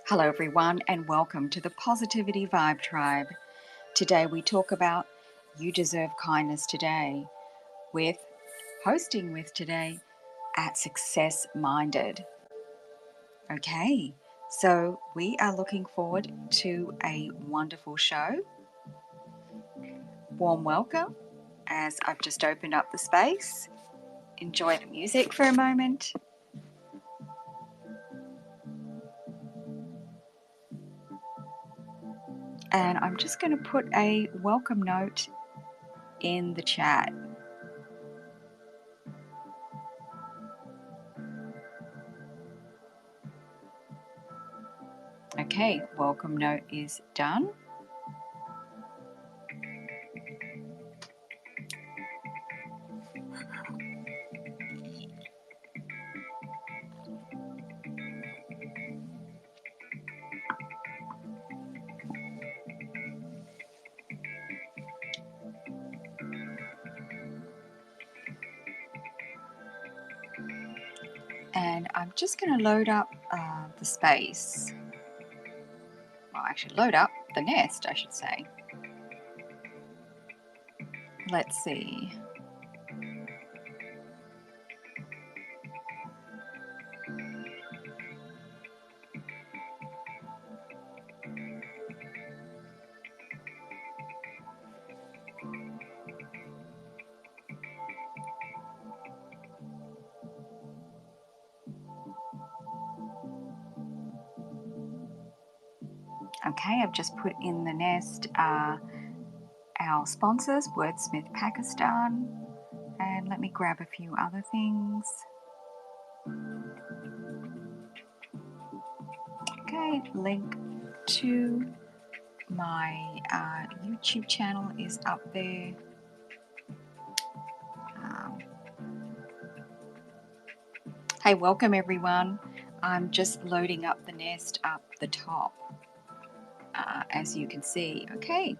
Hello everyone and welcome to the Positivity Vibe Tribe. Today we talk about You Deserve Kindness Today with hosting with today at Success Minded. Okay, so we are looking forward to a wonderful show. Warm welcome as I've just opened up the space. Enjoy the music for a moment. And I'm just going to put a welcome note in the chat. Okay, welcome note is done. And I'm just going to load up the space. Well, actually, load up the nest, I should say. Let's see. Okay, I've just put in the nest our sponsors, Wordsmith Pakistan, and let me grab a few other things. Okay, link to my YouTube channel is up there. Hey, welcome everyone. I'm just loading up the nest up the top, as you can see. Okay.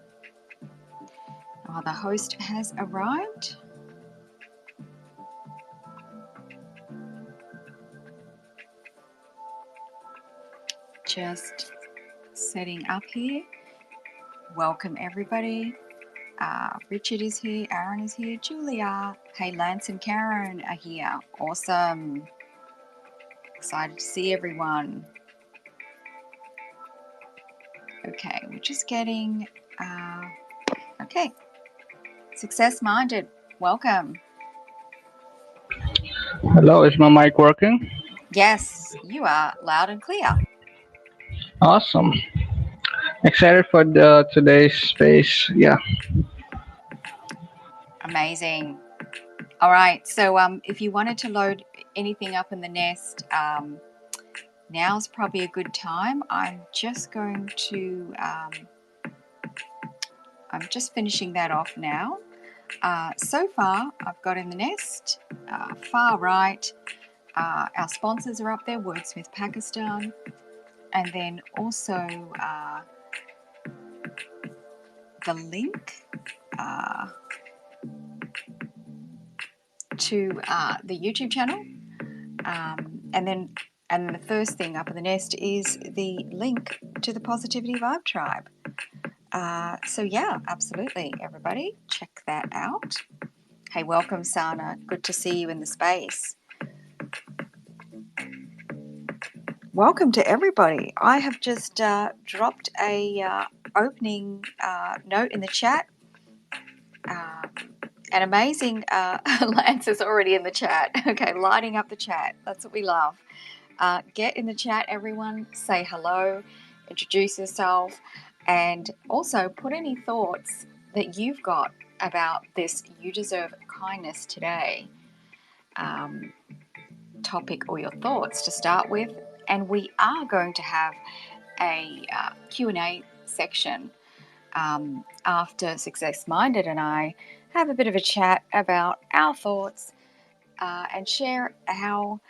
The host has arrived. Just setting up here. Welcome everybody. Richard is here, Aaron is here, Julia. Hey, Lance and Karen are here. Awesome. Excited to see everyone. Okay, we're just getting, okay. Success Minded, welcome. Hello, is my mic working? Yes, you are loud and clear. Awesome. Excited for today's space. Yeah. Amazing. All right, so if you wanted to load anything up in the nest, now's probably a good time. I'm just going to, I'm just finishing that off now. So far, I've got in the nest, far right, our sponsors are up there, Wordsmith Pakistan, and then also the link to the YouTube channel, and the first thing up in the nest is the link to the Positivity Vibe Tribe. So yeah, absolutely, everybody, check that out. Hey, welcome, Sana. Good to see you in the space. Welcome to everybody. I have just dropped a opening note in the chat. An amazing Lance is already in the chat. Okay, lighting up the chat. That's what we love. Get in the chat, everyone. Say hello, introduce yourself, and also put any thoughts that you've got about this You Deserve Kindness Today topic or your thoughts to start with. And we are going to have a Q&A section after Success Minded and I have a bit of a chat about our thoughts and share our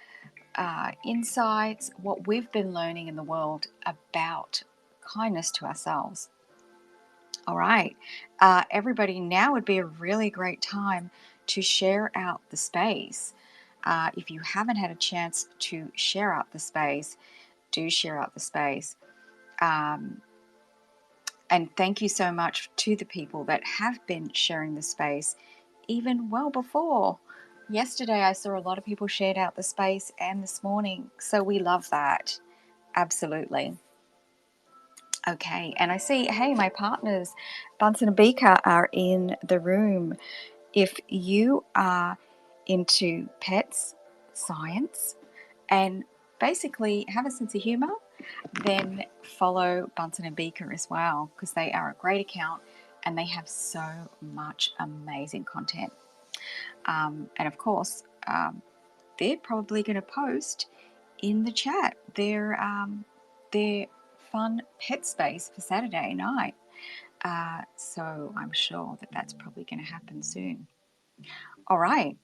insights, what we've been learning in the world about kindness to ourselves. All right, everybody, now would be a really great time to share out the space. If you haven't had a chance to share out the space, do share out the space. And thank you so much to the people that have been sharing the space even well before. Yesterday, I saw a lot of people shared out the space, and this morning. So we love that. Absolutely. Okay, and I see, hey, my partners, Bunsen and Beaker, are in the room. If you are into pets, science, and basically have a sense of humor, then follow Bunsen and Beaker as well, because they are a great account and they have so much amazing content. And of course, they're probably going to post in the chat their fun pet space for Saturday night. So I'm sure that that's probably going to happen soon. All right.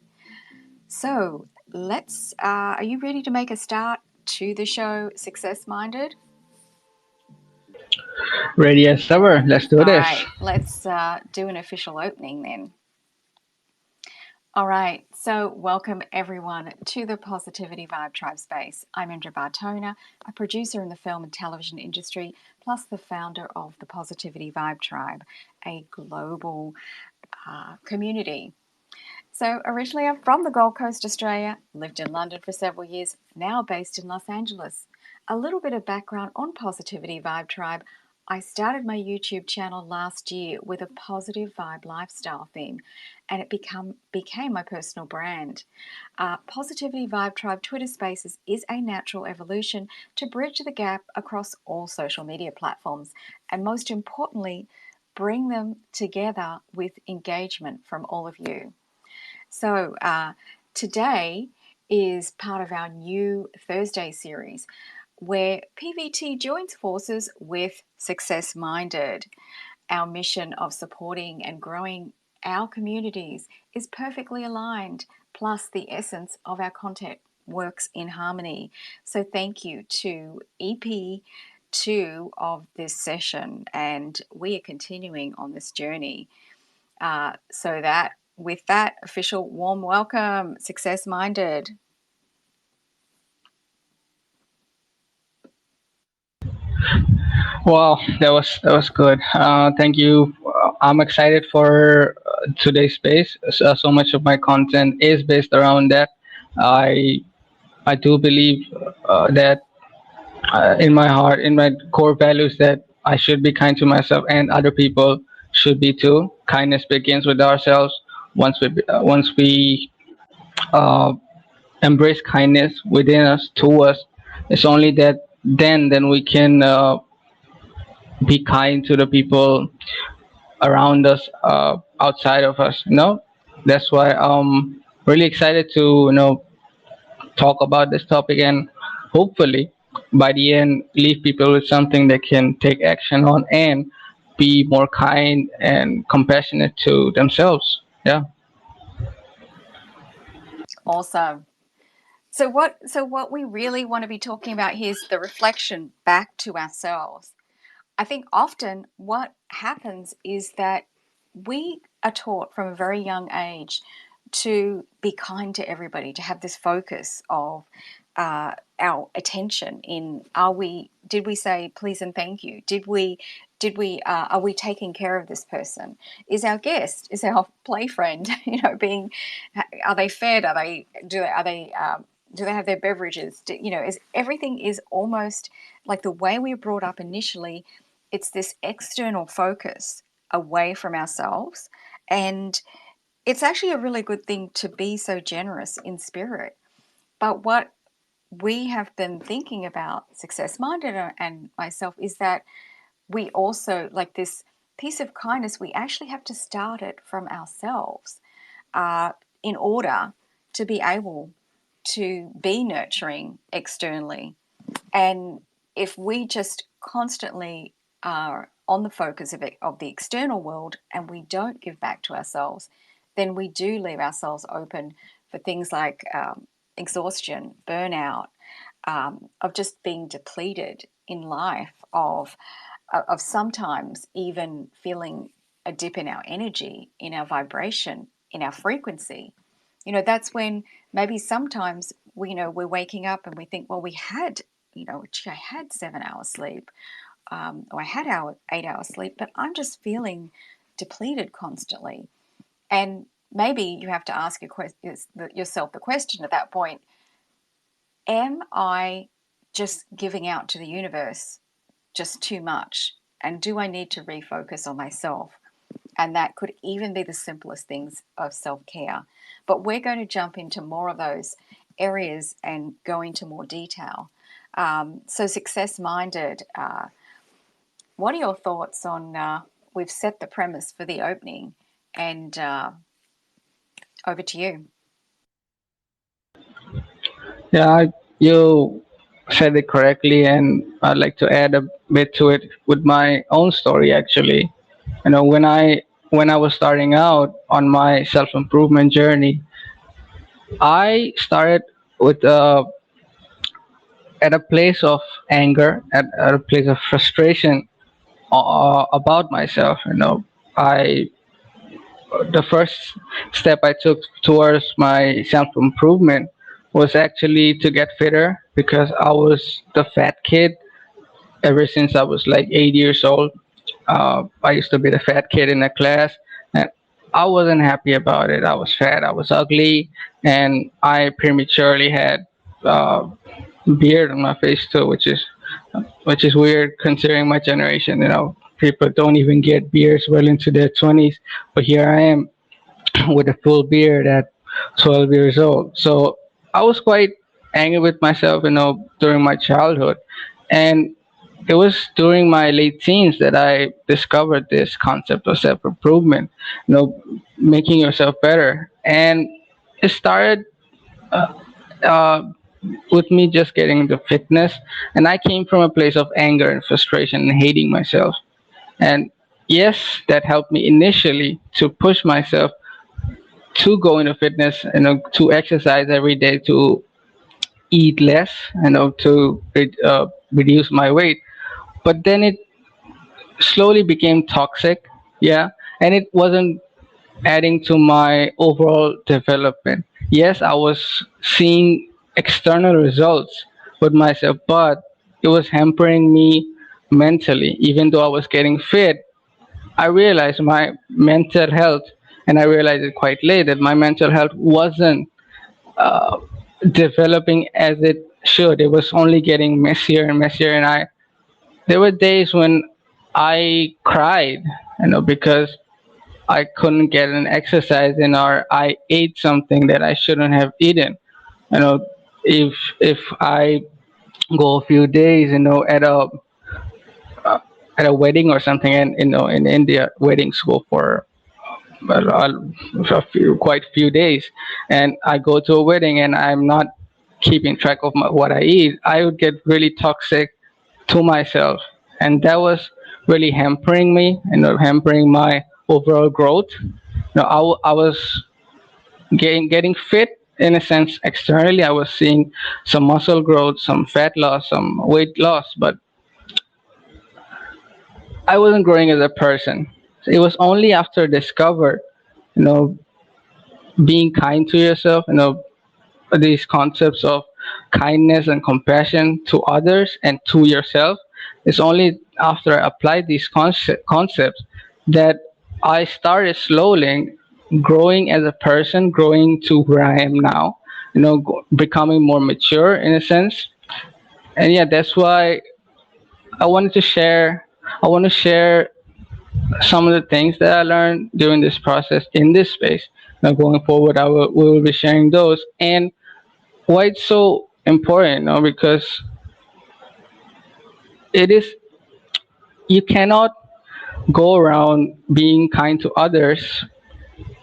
So let's. Are you ready to make a start to the show, Success Minded? Ready as ever. Let's do All this. right. Let's do an official opening then. All right, so welcome everyone to the Positivity Vibe Tribe space. I'm Indra Bartona, a producer in the film and television industry, plus the founder of the Positivity Vibe Tribe, a global community. So originally I'm from the Gold Coast, Australia, lived in London for several years, now based in Los Angeles. A little bit of background on Positivity Vibe Tribe. I started my YouTube channel last year with a positive vibe lifestyle theme, and it became my personal brand. Positivity Vibe Tribe Twitter Spaces is a natural evolution to bridge the gap across all social media platforms, and most importantly, bring them together with engagement from all of you. So today is part of our new Thursday series where PVT joins forces with Success Minded. Our mission of supporting and growing our communities is perfectly aligned, plus the essence of our content works in harmony. So thank you to EP2 of this session, and we are continuing on this journey. So that with that official warm welcome, Success Minded. Wow, that was good. Thank you. I'm excited for today's space. So much of my content is based around that. I I do believe that in my heart, in my core values, that I should be kind to myself and other people should be too. Kindness begins with ourselves. Once we uh, embrace kindness within us to us, it's only that then we can be kind to the people around us, outside of us. That's why I'm really excited to talk about this topic, and hopefully by the end leave people with something they can take action on and be more kind and compassionate to themselves. Yeah. Awesome. So what we really want to be talking about here is the reflection back to ourselves. I think often what happens is that we are taught from a very young age to be kind to everybody, to have this focus of our attention in did we say please and thank you, did we are we taking care of this person, is our guest, is our play friend being, are they fed, do they have their beverages, is everything is almost like the way we were brought up initially. It's this external focus away from ourselves, and it's actually a really good thing to be so generous in spirit. But what we have been thinking about, Success Minded and myself, is that we also, like this piece of kindness, we actually have to start it from ourselves in order to be able to be nurturing externally. And if we just constantly are on the focus of the external world and we don't give back to ourselves, then we do leave ourselves open for things like exhaustion, burnout, of just being depleted in life, of sometimes even feeling a dip in our energy, in our vibration, in our frequency. That's when maybe sometimes we're waking up and we think, well, we had, I had 7 hours sleep. or I had 8 hours sleep, but I'm just feeling depleted constantly. And maybe you have to ask yourself the question at that point: am I just giving out to the universe just too much? And do I need to refocus on myself? And that could even be the simplest things of self-care. But we're going to jump into more of those areas and go into more detail. So success-minded, what are your thoughts on, we've set the premise for the opening, and over to you. Yeah, you said it correctly, and I'd like to add a bit to it with my own story. Actually, when I was starting out on my self improvement journey, I started with at a place of anger, at a place of frustration about myself. I the first step I took towards my self improvement was actually to get fitter because I was the fat kid ever since I was like 8 years old. I used to be the fat kid in the class, and I wasn't happy about it. I was fat, I was ugly, and I prematurely had uh, beard on my face too, which is weird considering my generation. People don't even get beards well into their 20s, but here I am with a full beard at 12 years old. So I was quite angry with myself, during my childhood. And it was during my late teens that I discovered this concept of self improvement, making yourself better. And it started uh, with me just getting into fitness. And I came from a place of anger and frustration and hating myself. And yes, that helped me initially to push myself to go into fitness, to exercise every day, to eat less, to reduce my weight. But then it slowly became toxic, yeah, and it wasn't adding to my overall development. Yes, I was seeing external results with myself, but it was hampering me mentally. Even though I was getting fit, I realized my mental health, and I realized it quite late that my mental health wasn't uh, developing as it should. It was only getting messier and messier, and there were days when I cried, because I couldn't get an exercise in, or I ate something that I shouldn't have eaten. You know, if I go a few days, uh, at a wedding or something, and in India, weddings go for well, quite few days, and I go to a wedding and I'm not keeping track of what I eat, I would get really toxic to myself, and that was really hampering me, hampering my overall growth. I was getting fit in a sense externally. I was seeing some muscle growth, some fat loss, some weight loss, but I wasn't growing as a person. It was only after I discovered, you know, being kind to yourself, these concepts of kindness and compassion to others and to yourself. It's only after I applied these concepts that I started slowly growing as a person, growing to where I am now, becoming more mature in a sense. And yeah, that's why I wanted to share. I want to share some of the things that I learned during this process in this space. Now, going forward, we will be sharing those, and why it's so important, because it is you cannot go around being kind to others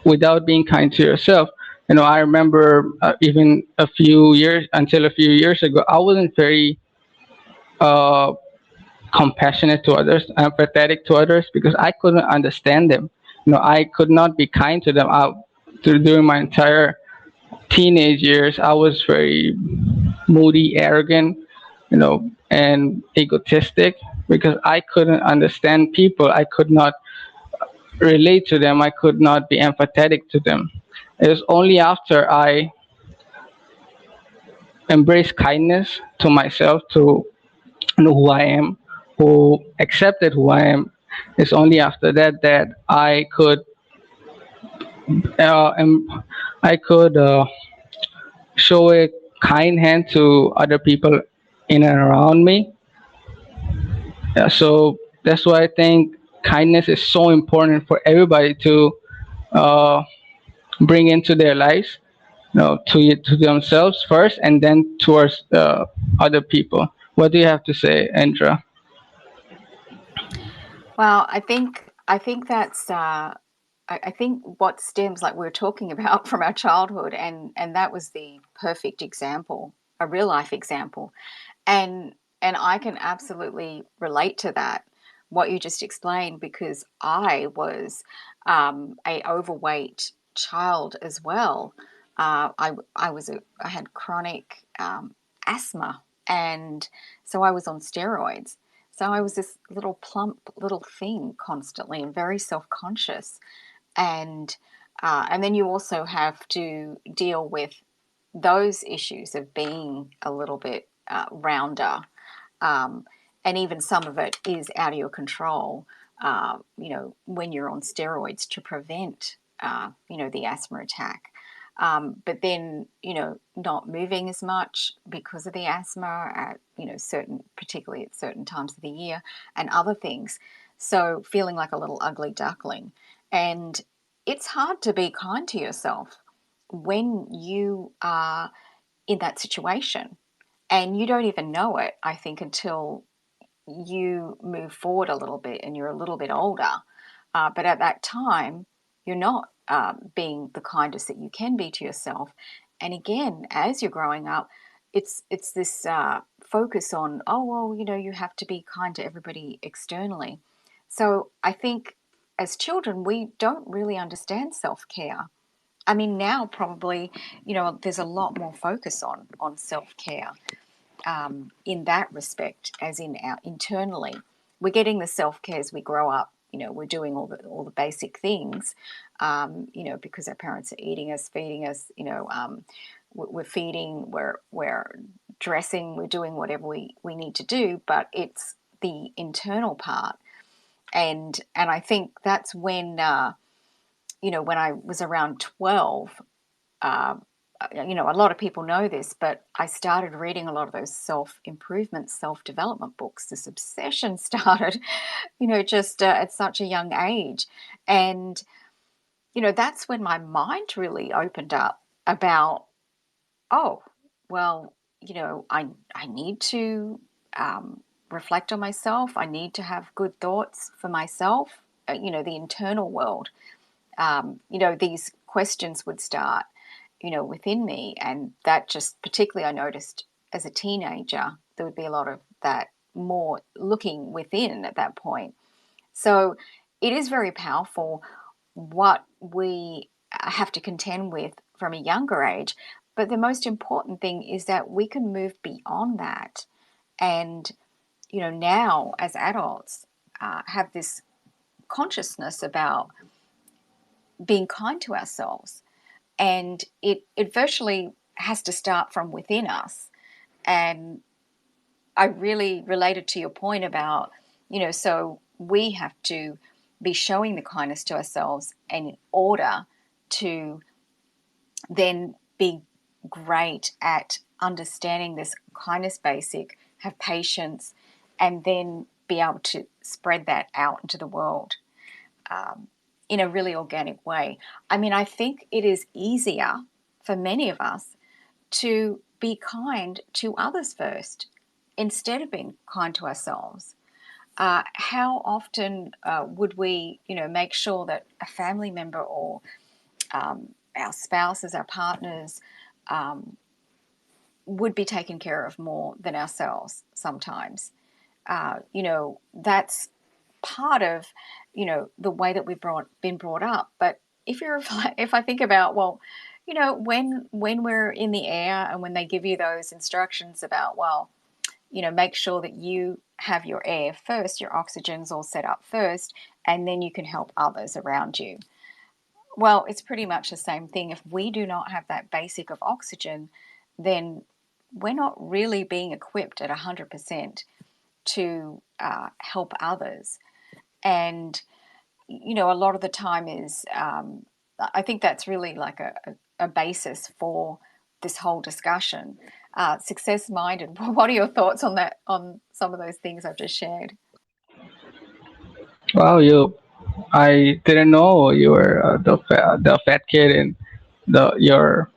without being kind to yourself. I remember even a few years ago, I wasn't very uh, compassionate to others, empathetic to others, because I couldn't understand them. I could not be kind to them. During my entire teenage years, I was very moody, arrogant, and egotistic because I couldn't understand people. I could not relate to them. I could not be empathetic to them. It was only after I embraced kindness to myself, to know who I am, who accepted who I am. It's only after that that I could show a kind hand to other people in and around me. So that's why I think kindness is so important for everybody to uh, bring into their lives. To themselves first, and then towards other people. What do you have to say, Indra? Well, I think that's I think what stems, like we were talking about, from our childhood, and that was the perfect example, a real life example, and and I can absolutely relate to that, what you just explained, because I was a overweight child as well. I had chronic asthma, and so I was on steroids. So I was this little plump little thing constantly and very self conscious, and then you also have to deal with those issues of being a little bit rounder, um, and even some of it is out of your control. When you're on steroids to prevent, the asthma attack. But then, not moving as much because of the asthma at, particularly at certain times of the year, and other things. So feeling like a little ugly duckling. And it's hard to be kind to yourself when you are in that situation. And you don't even know it, I think, until you move forward a little bit and you're a little bit older. But at that time, you're not being the kindest that you can be to yourself. And again, as you're growing up, it's this focus on, oh well, you have to be kind to everybody externally. So I think as children, we don't really understand self care. I mean, now probably, there's a lot more focus on self care, in that respect, as in our internally. We're getting the self care as we grow up. We're doing all the basic things, because our parents are eating us, feeding us. We're feeding, we're dressing, we're doing whatever we need to do. But it's the internal part, and I think that's when when I was around 12. Uh, a lot of people know this, but I started reading a lot of those self improvement, self development books. This obsession started, just at such a young age. And, that's when my mind really opened up about, oh, well, I need to reflect on myself. I need to have good thoughts for myself, the internal world. These questions would start, within me. And that just particularly I noticed as a teenager, there would be a lot of that, more looking within at that point. So it is very powerful what we have to contend with from a younger age. But the most important thing is that we can move beyond that. And, now as adults, have this consciousness about being kind to ourselves, and it virtually has to start from within us. And I really related to your point about, so we have to be showing the kindness to ourselves, and in order to then be great at understanding this kindness basic, have patience, and then be able to spread that out into the world, in a really organic way. I mean, I think it is easier for many of us to be kind to others first instead of being kind to ourselves. How often would we, make sure that a family member, or our spouses, our partners, would be taken care of more than ourselves sometimes? That's part of, the way that been brought up. But if I think about, well, when we're in the air and when they give you those instructions about, well, make sure that you have your air first, your oxygen's all set up first, and then you can help others around you. Well, it's pretty much the same thing. If we do not have that basic of oxygen, then we're not really being equipped at 100% to help others. And, a lot of the time is, I think that's really like a basis for this whole discussion. Success minded. What are your thoughts on that, on some of those things I've just shared? Wow, I didn't know you were the fat kid in your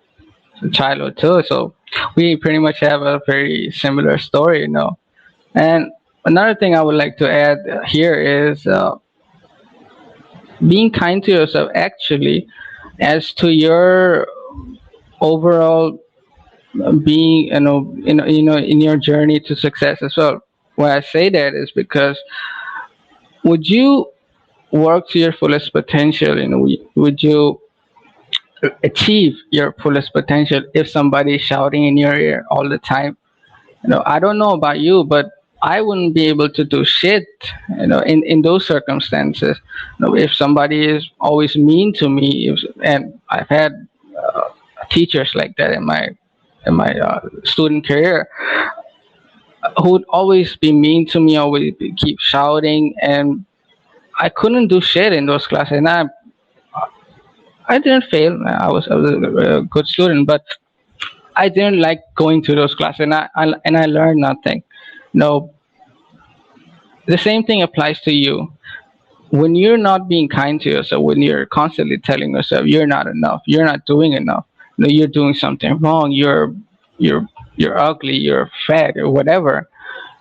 childhood too. So we pretty much have a very similar story. And another thing I would like to add here is being kind to yourself actually as to your overall being, in your journey to success as well. Why I say that is because would you work to your fullest potential? Would you achieve your fullest potential if somebody is shouting in your ear all the time? I don't know about you, but I wouldn't be able to do shit, in those circumstances. If somebody is always mean to me, and I've had teachers like that in my student career, who would always be mean to me, keep shouting, and I couldn't do shit in those classes. And I didn't fail. I was a good student, but I didn't like going to those classes, and I learned nothing. No, the same thing applies to you. When you're not being kind to yourself, when you're constantly telling yourself you're not enough, you're not doing enough, you're doing something wrong, you're you're ugly, you're fat, or whatever,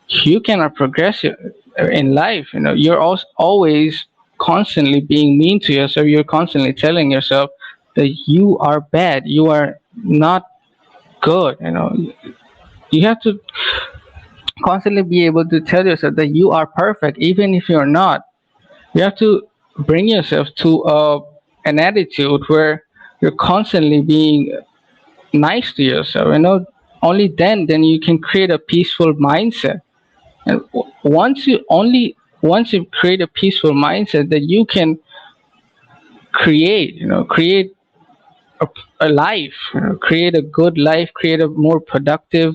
you cannot progress in life. You're always constantly being mean to yourself. You're constantly telling yourself that you are bad, you are not good. You have to constantly be able to tell yourself that you are perfect even if you're not. You have to bring yourself to an attitude where you're constantly being nice to yourself. Only then you can create a peaceful mindset. And once you create a peaceful mindset, that you can create a, a life, create a good life, create a more productive,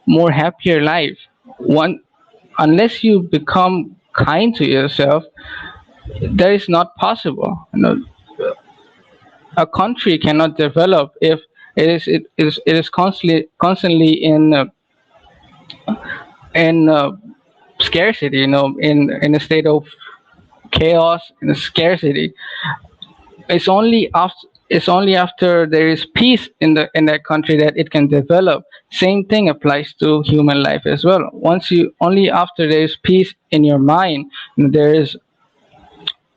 more happier life. One Unless you become kind to yourself, that is not possible. A country cannot develop if it is constantly in scarcity. In a state of chaos, in a scarcity. It's only after there is peace in that country that it can develop. Same thing applies to human life as well. Only after there is peace in your mind, there is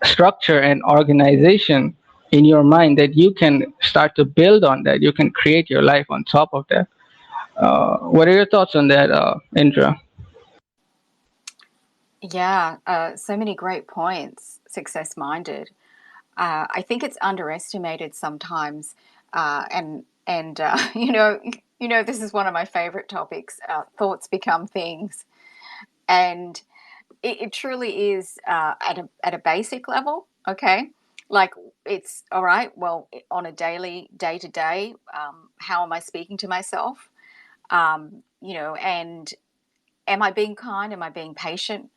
structure and organization in your mind, that you can start to build on that. You can create your life on top of that. What are your thoughts on that, Indra? Yeah, so many great points, success minded. I think it's underestimated sometimes, and this is one of my favorite topics. Thoughts become things, and it truly is at a basic level. Okay, like it's all right. Well, on a day to day, how am I speaking to myself? And am I being kind? Am I being patient?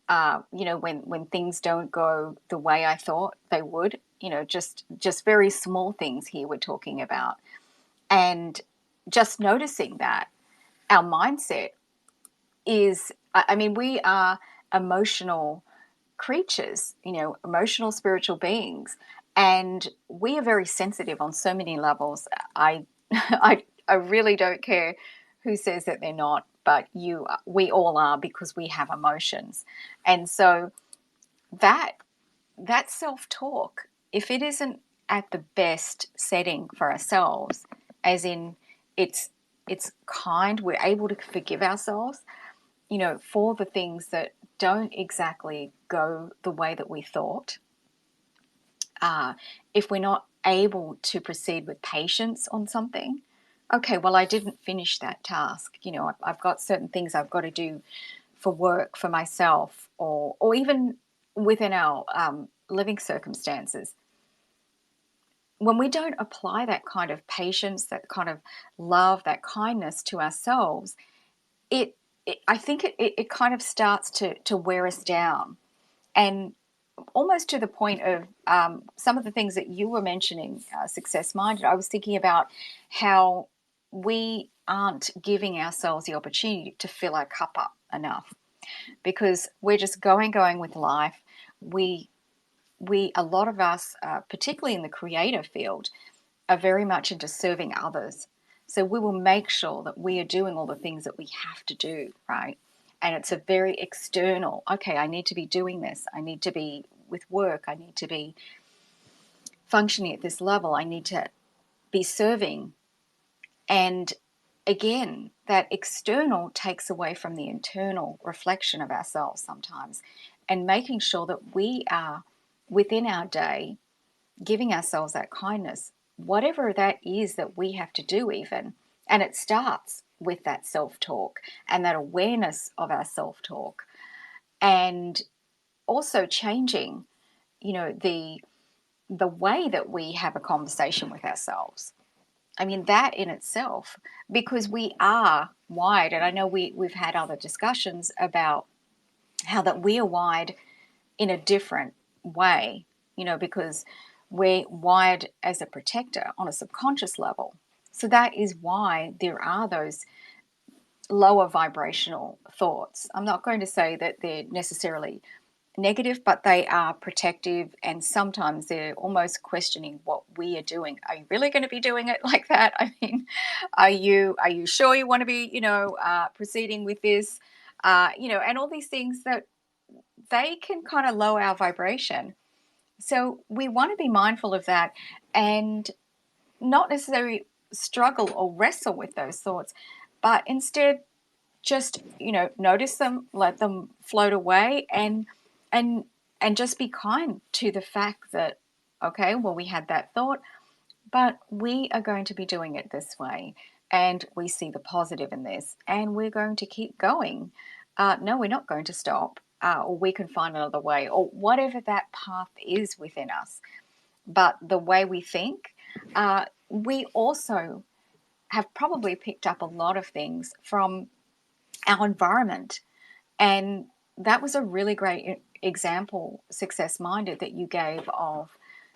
When things don't go the way I thought they would, just very small things here we're talking about, and just noticing that our mindset is, I mean, we are emotional creatures, emotional spiritual beings, and we are very sensitive on so many levels. I, I really don't care who says that they're not, but we all are, because we have emotions, and so that that self talk, if it isn't at the best setting for ourselves, as in it's it's kind, we're able to forgive ourselves, for the things that don't exactly go the way that we thought. If we're not able to proceed with patience on something, okay, well, I didn't finish that task. I've got certain things I've got to do for work, for myself, or even within our living circumstances. When we don't apply that kind of patience, that kind of love, that kindness to ourselves, it I think it kind of starts to wear us down, and almost to the point of some of the things that you were mentioning, success minded. I was thinking about how we aren't giving ourselves the opportunity to fill our cup up enough, because we're just going with life. We a lot of us, particularly in the creative field, are very much into serving others. So we will make sure that we are doing all the things that we have to do, right? And it's a very external, okay, I need to be doing this. I need to be with work. I need to be functioning at this level. I need to be serving. And again, that external takes away from the internal reflection of ourselves sometimes, and making sure that we are within our day giving ourselves that kindness, whatever that is that we have to do, even. And it starts with that self talk and that awareness of our self talk, and also changing, the way that we have a conversation with ourselves. I mean, that in itself, because we are wired, and I know we've had other discussions about how that we are wired in a different way, because we're wired as a protector on a subconscious level. So that is why there are those lower vibrational thoughts. I'm not going to say that they're necessarily negative, but they are protective, and sometimes they're almost questioning what we are doing. Are you really going to be doing it like that? I mean, are you sure you want to be, proceeding with this? And all these things that they can kind of lower our vibration. So we want to be mindful of that, and not necessarily struggle or wrestle with those thoughts, but instead just, notice them, let them float away, and and just be kind to the fact that, okay, well, we had that thought, but we are going to be doing it this way, and we see the positive in this, and we're going to keep going. No, we're not going to stop, or we can find another way, or whatever that path is within us. But the way we think, we also have probably picked up a lot of things from our environment. And that was a really great example, success minded, that you gave of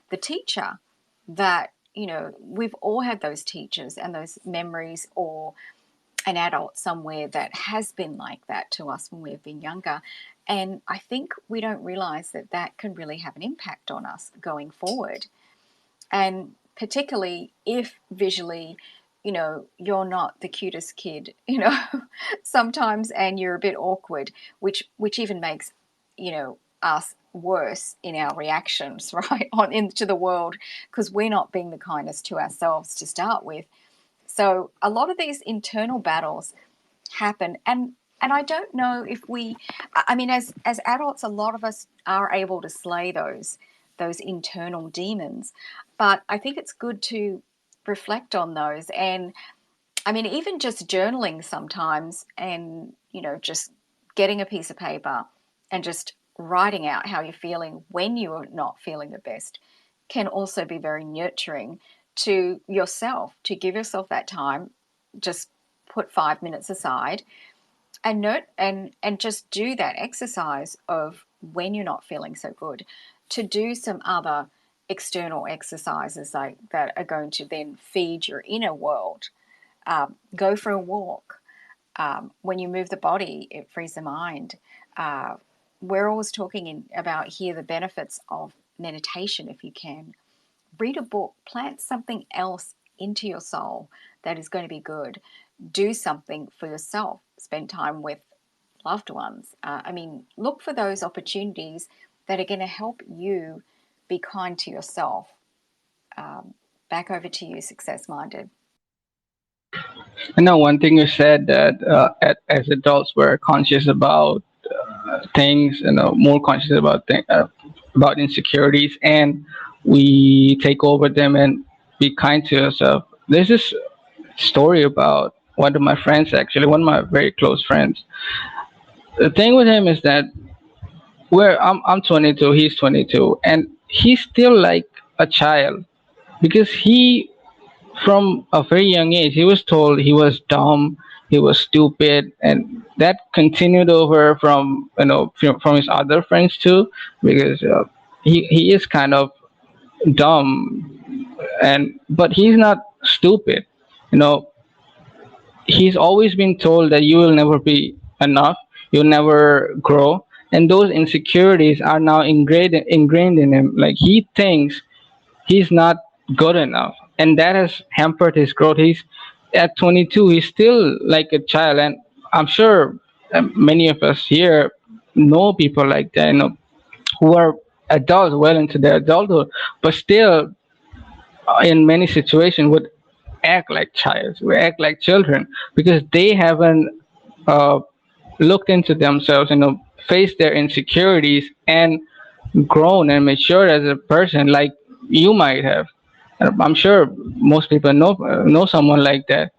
the teacher. That, we've all had those teachers and those memories, or an adult somewhere that has been like that to us when we've been younger. And I think we don't realize that that can really have an impact on us going forward. And particularly if visually, you're not the cutest kid, sometimes, and you're a bit awkward, which even makes, us worse in our reactions, right, on into the world, because we're not being the kindest to ourselves to start with. So a lot of these internal battles happen, and I don't know if we, I mean, as adults, a lot of us are able to slay those internal demons, but I think it's good to reflect on those. And I mean, even just journaling sometimes, and, just getting a piece of paper and just writing out how you're feeling when you're not feeling the best, can also be very nurturing to yourself, to give yourself that time. Just put 5 minutes aside and note, and just do that exercise of, when you're not feeling so good, to do some other external exercises like that are going to then feed your inner world. Go for a walk. When you move the body, it frees the mind. We're always talking about here the benefits of meditation. If you can, read a book, plant something else into your soul that is going to be good. Do something for yourself, spend time with loved ones. I mean, look for those opportunities that are going to help you be kind to yourself. Back over to you, success minded. I know one thing you said, that as adults we're conscious about things, more conscious about about insecurities, and we take over them and be kind to yourself. There's this story about one of my friends, actually, one of my very close friends. The thing with him is that I'm 22, he's 22, and he's still like a child, because he, from a very young age, he was told he was dumb, he was stupid, and that continued over from from his other friends too, because he is kind of dumb, and but he's not stupid. You know, he's always been told that you will never be enough, you'll never grow, and those insecurities are now ingrained in him. Like he thinks he's not good enough, and that has hampered his growth. He's at 22, he's still like a child, and I'm sure many of us here know people like that, who are adults well into their adulthood, but still in many situations would act like child, would act like children, because they haven't uh, looked into themselves, faced their insecurities and grown and matured as a person, like you might have. I'm sure most people know someone like that.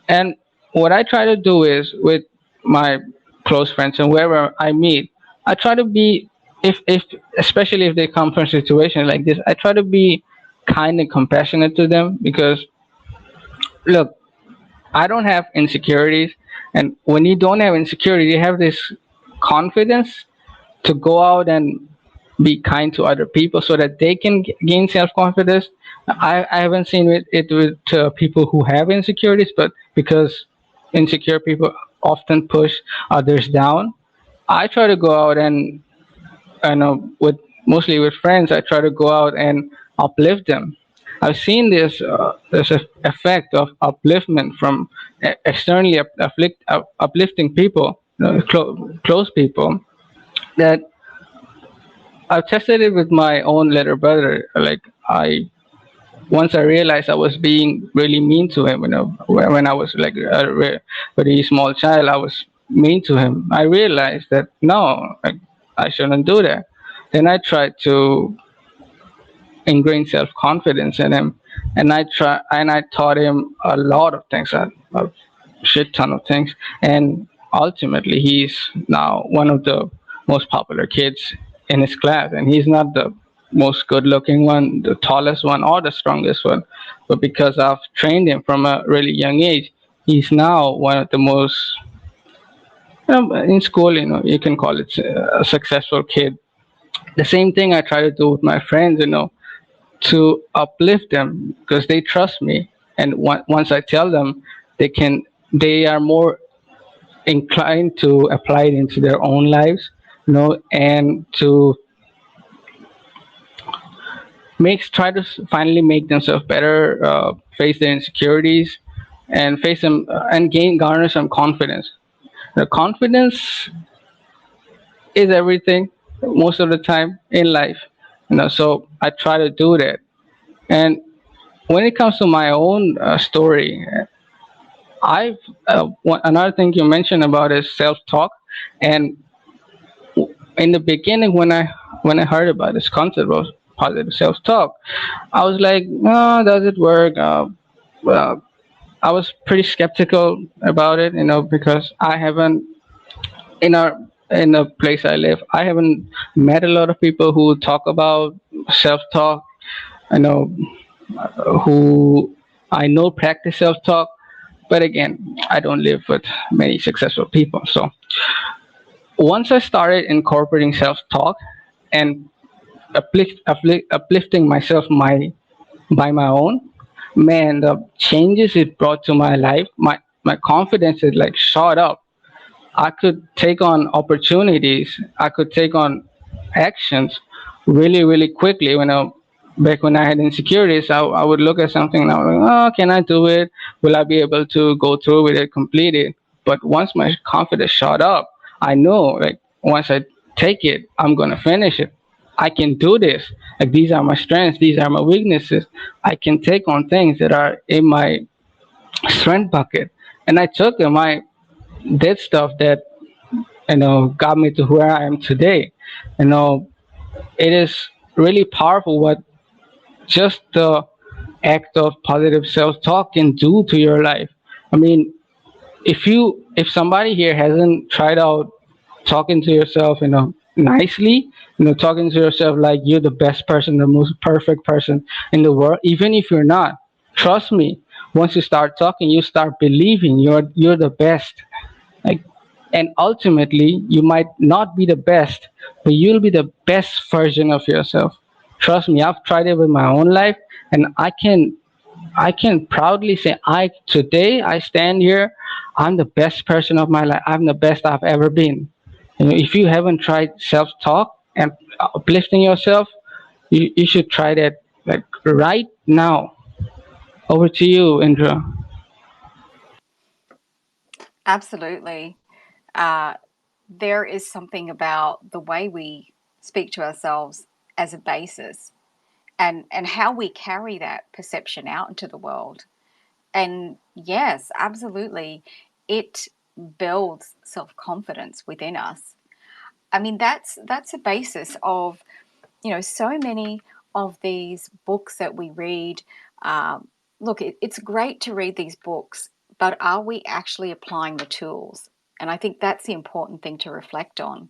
And what I try to do is with my close friends and wherever I meet, I try to be, if especially if they come from situations like this, I try to be kind and compassionate to them, because look, I don't have insecurities, and when you don't have insecurity, you have this confidence to go out and be kind to other people so that they can gain self confidence. I haven't seen it with people who have insecurities, but because insecure people often push others down, I try to go out and with mostly with friends, I try to go out and uplift them. I've seen this effect of upliftment from externally uplifting people, close people, that I've tested it with my own little brother. Like I once I realized I was being really mean to him. When I was like a very small child, I was mean to him. I realized that no, like, I shouldn't do that. Then I tried to ingrain self confidence in him, and I taught him a lot of things, a shit ton of things, and ultimately he's now one of the most popular kids in his class, and he's not the most good looking one, the tallest one, or the strongest one, but because I've trained him from a really young age, he's now one of the most in school, you can call it a successful kid. The same thing I try to do with my friends, to uplift them because they trust me, and once I tell them, they are more inclined to apply it into their own lives, and to try to finally make themselves better, face their insecurities, and face them, and garner some confidence. The confidence is everything most of the time in life, so I try to do that. And when it comes to my own story, another thing you mentioned about is self-talk, and in the beginning when I heard about this concept of positive self-talk, I was like, oh, does it work? Well, I was pretty skeptical about it, because I haven't in our in the place I live, I haven't met a lot of people who talk about self-talk. I know who I know practice self-talk, but again, I don't live with many successful people. So once I started incorporating self-talk and uplifting myself by my own, man, the changes it brought to my life, my confidence is like shot up. I could take on opportunities. I could take on actions really, really quickly. Back when I had insecurities, I would look at something and I was like, oh, can I do it? Will I be able to go through with it, complete it? But once my confidence shot up, I know, like, once I take it, I'm gonna finish it. I can do this. Like, these are my strengths. These are my weaknesses. I can take on things that are in my strength bucket. And I took them. I did stuff that got me to where I am today. You know, it is really powerful what just the act of positive self-talk can do to your life. I mean, if somebody here hasn't tried out talking to yourself, nicely, talking to yourself like you're the best person, the most perfect person in the world, even if you're not, trust me, once you start talking, you start believing you're the best. Like, And ultimately, you might not be the best, but you'll be the best version of yourself. Trust me, I've tried it with my own life, and I can proudly say I stand here, I'm the best person of my life. I'm the best I've ever been. If you haven't tried self-talk and uplifting yourself, you should try that, like, right now. Over to you, Indra. Absolutely. Uh, there is something about the way we speak to ourselves as a basis, and how we carry that perception out into the world. And yes, absolutely, it builds self-confidence within us. I mean, that's a basis of, so many of these books that we read. Look, it's great to read these books, but are we actually applying the tools? And I think that's the important thing to reflect on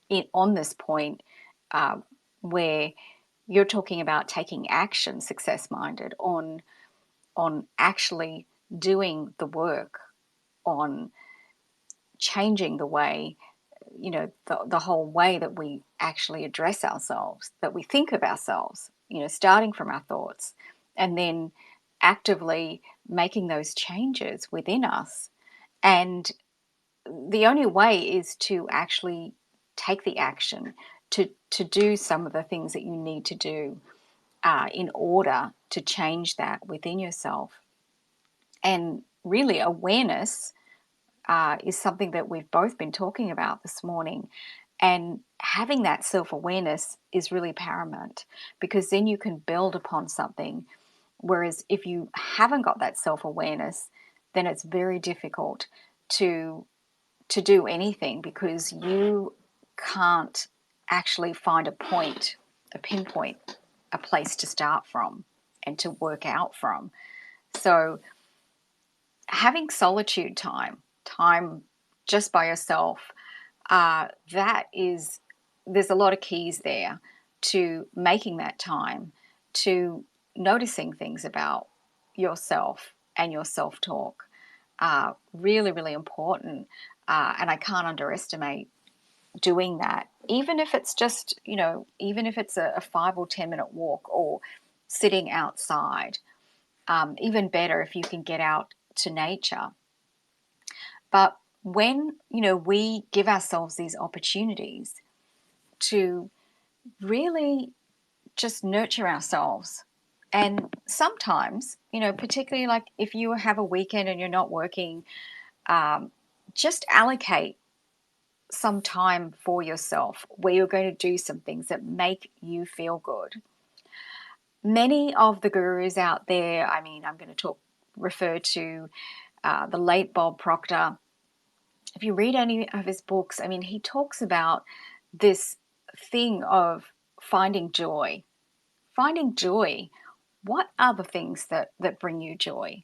this point, uh, where you're talking about taking action, success minded, on actually doing the work, on changing the way, the whole way that we actually address ourselves, that we think of ourselves, starting from our thoughts, and then actively making those changes within us. And the only way is to actually take the action to do some of the things that you need to do, in order to change that within yourself. And really, awareness is something that we've both been talking about this morning. And having that self awareness is really paramount, because then you can build upon something. Whereas if you haven't got that self awareness, then it's very difficult to do anything, because you can't actually find a point, a pinpoint, a place to start from and to work out from. So having solitude time just by yourself, that is, there's a lot of keys there to making that time, to noticing things about yourself and your self talk. Really, really important. And I can't underestimate doing that, even if it's just, even if it's a 5 or 10 minute walk, or sitting outside. Even better if you can get out to nature. But when, we give ourselves these opportunities to really just nurture ourselves, and sometimes, particularly like if you have a weekend and you're not working, just allocate some time for yourself where you're going to do some things that make you feel good. Many of the gurus out there, I mean, I'm going to refer to the late Bob Proctor. If you read any of his books, I mean, he talks about this thing of finding joy. Finding joy. What are the things that bring you joy?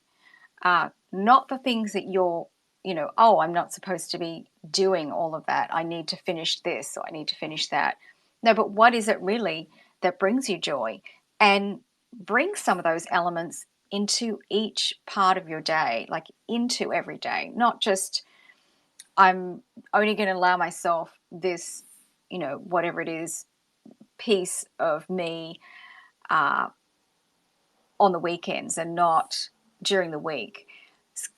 Not the things that you're, oh, I'm not supposed to be doing all of that. I need to finish this, or I need to finish that. No, but what is it really that brings you joy? And bring some of those elements into each part of your day, like into every day, not just, I'm only going to allow myself this, whatever it is, piece of me, uh, on the weekends and not during the week.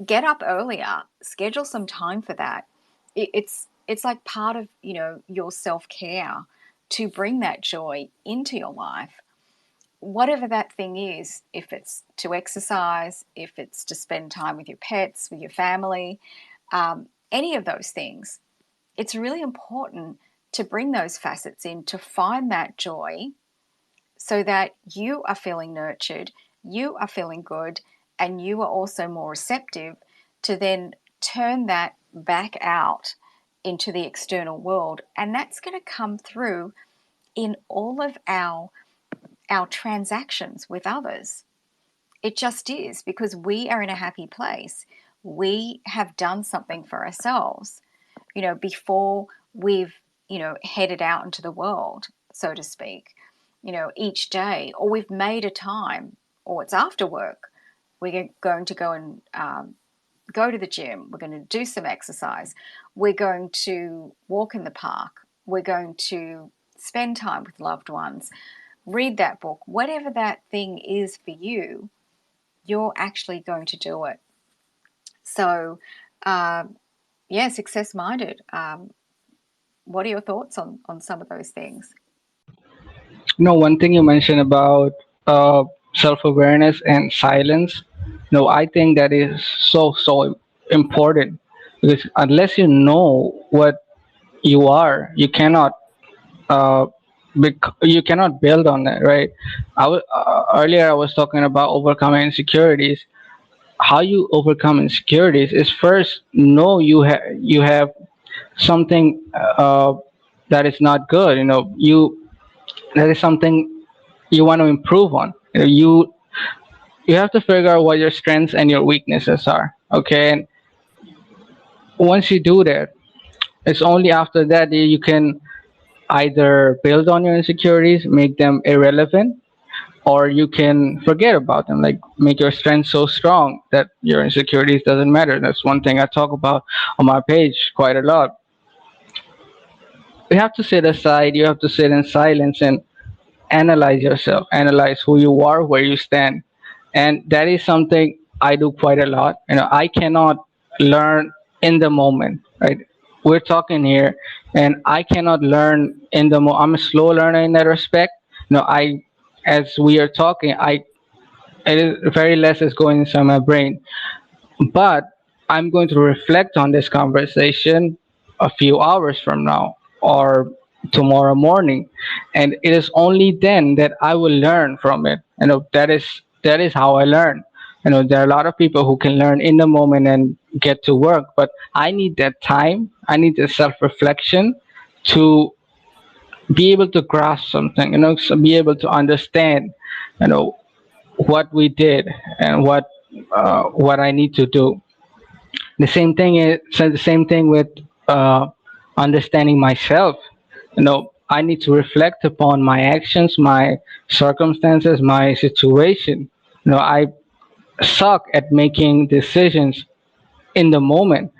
Get up earlier, schedule some time for that. It's like part of, your self-care, to bring that joy into your life. Whatever that thing is, if it's to exercise, if it's to spend time with your pets, with your family, any of those things, it's really important to bring those facets in, to find that joy, so that you are feeling nurtured, you are feeling good, and you are also more receptive to then turn that back out into the external world. And that's going to come through in all of our transactions with others. It just is, because we are in a happy place. We have done something for ourselves, before we've, headed out into the world, so to speak, each day, or we've made a time, or it's after work. We're going to go and go to the gym, we're going to do some exercise, we're going to walk in the park, we're going to spend time with loved ones, read that book, whatever that thing is for you, you're actually going to do it. So, yeah, success minded. What are your thoughts on some of those things? One thing you mentioned about self-awareness and silence. I think that is so important, because unless you know what you are, you cannot uh, you cannot build on that, right? Earlier I was talking about overcoming insecurities. How you overcome insecurities is first know you have something that is not good. That is something you want to improve on. You have to figure out what your strengths and your weaknesses are. Okay, and once you do that, it's only after that that you can either build on your insecurities, make them irrelevant, or you can forget about them, like make your strength so strong that your insecurities doesn't matter. That's one thing I talk about on my page quite a lot. You have to sit aside, you have to sit in silence and analyze yourself, analyze who you are, where you stand. And that is something I do quite a lot. I cannot learn in the moment, right? We're talking here, and I cannot learn in the moment. I'm a slow learner in that respect. As we are talking, it is very less is going inside my brain, but I'm going to reflect on this conversation a few hours from now or tomorrow morning, and it is only then that I will learn from it. That is how I learn. There are a lot of people who can learn in the moment and get to work, but I need that time. I need the self-reflection to be able to grasp something. So be able to understand. You know what we did and what I need to do. The same thing with uh, understanding myself. I need to reflect upon my actions, my circumstances, my situation. I suck at making decisions in the moment.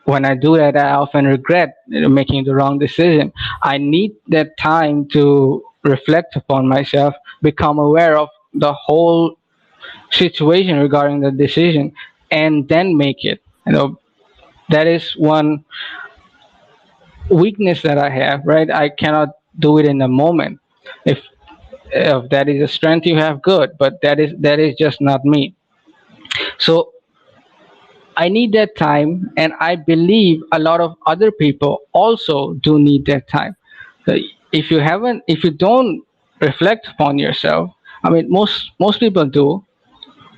When I do that, I often regret making the wrong decision. I need that time to reflect upon myself, become aware of the whole situation regarding the decision, and then make it. That is one weakness that I have, right? I cannot do it in the moment. If if that is a strength you have, good, but that is just not me. So I need that time, and I believe a lot of other people also do need that time. So if you don't reflect upon yourself, I mean, most people do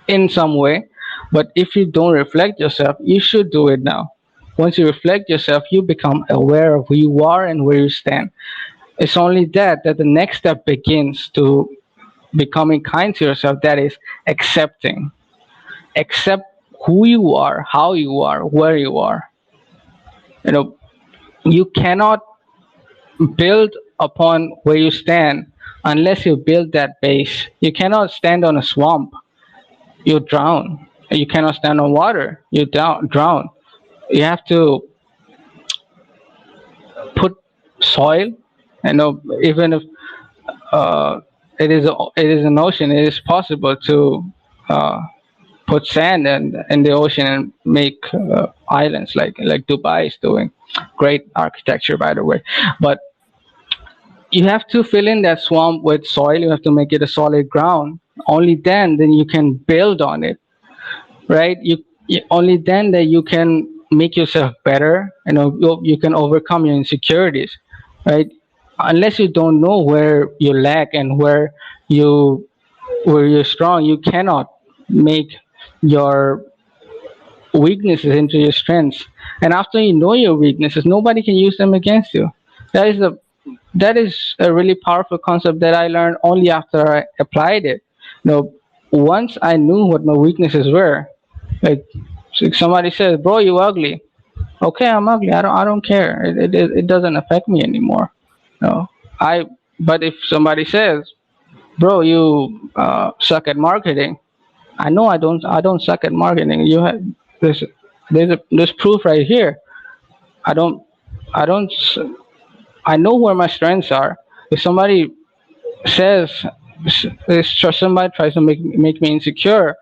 in some way, but if you don't reflect yourself, you should do it now. Once you reflect yourself, you become aware of who you are and where you stand. It's only that the next step begins to becoming kind to yourself. That is accepting. Accept who you are, how you are, where you are. You know, you cannot build upon where you stand unless you build that base. You cannot stand on a swamp, you drown. You cannot stand on water, you drown. You have to put soil. Even if it is an ocean, it is possible to uh, put sand in the ocean and make islands like Dubai is doing. Great architecture, by the way. But you have to fill in that swamp with soil. You have to make it a solid ground. Only then you can build on it, right? Only then that you can make yourself better. You can overcome your insecurities, right? Unless you don't know where you lack and you where you're strong, you cannot make your weaknesses into your strengths. And after you know your weaknesses, nobody can use them against you. That is a really powerful concept that I learned only after I applied it. Once I knew what my weaknesses were, like, so somebody says, "Bro, you ugly." Okay, I'm ugly. I don't care. It doesn't affect me anymore. No, I. But if somebody says, "Bro, you suck at marketing," I know I don't suck at marketing. There's there's proof right here. I don't I don't s- I know where my strengths are. If somebody says if somebody tries to make me insecure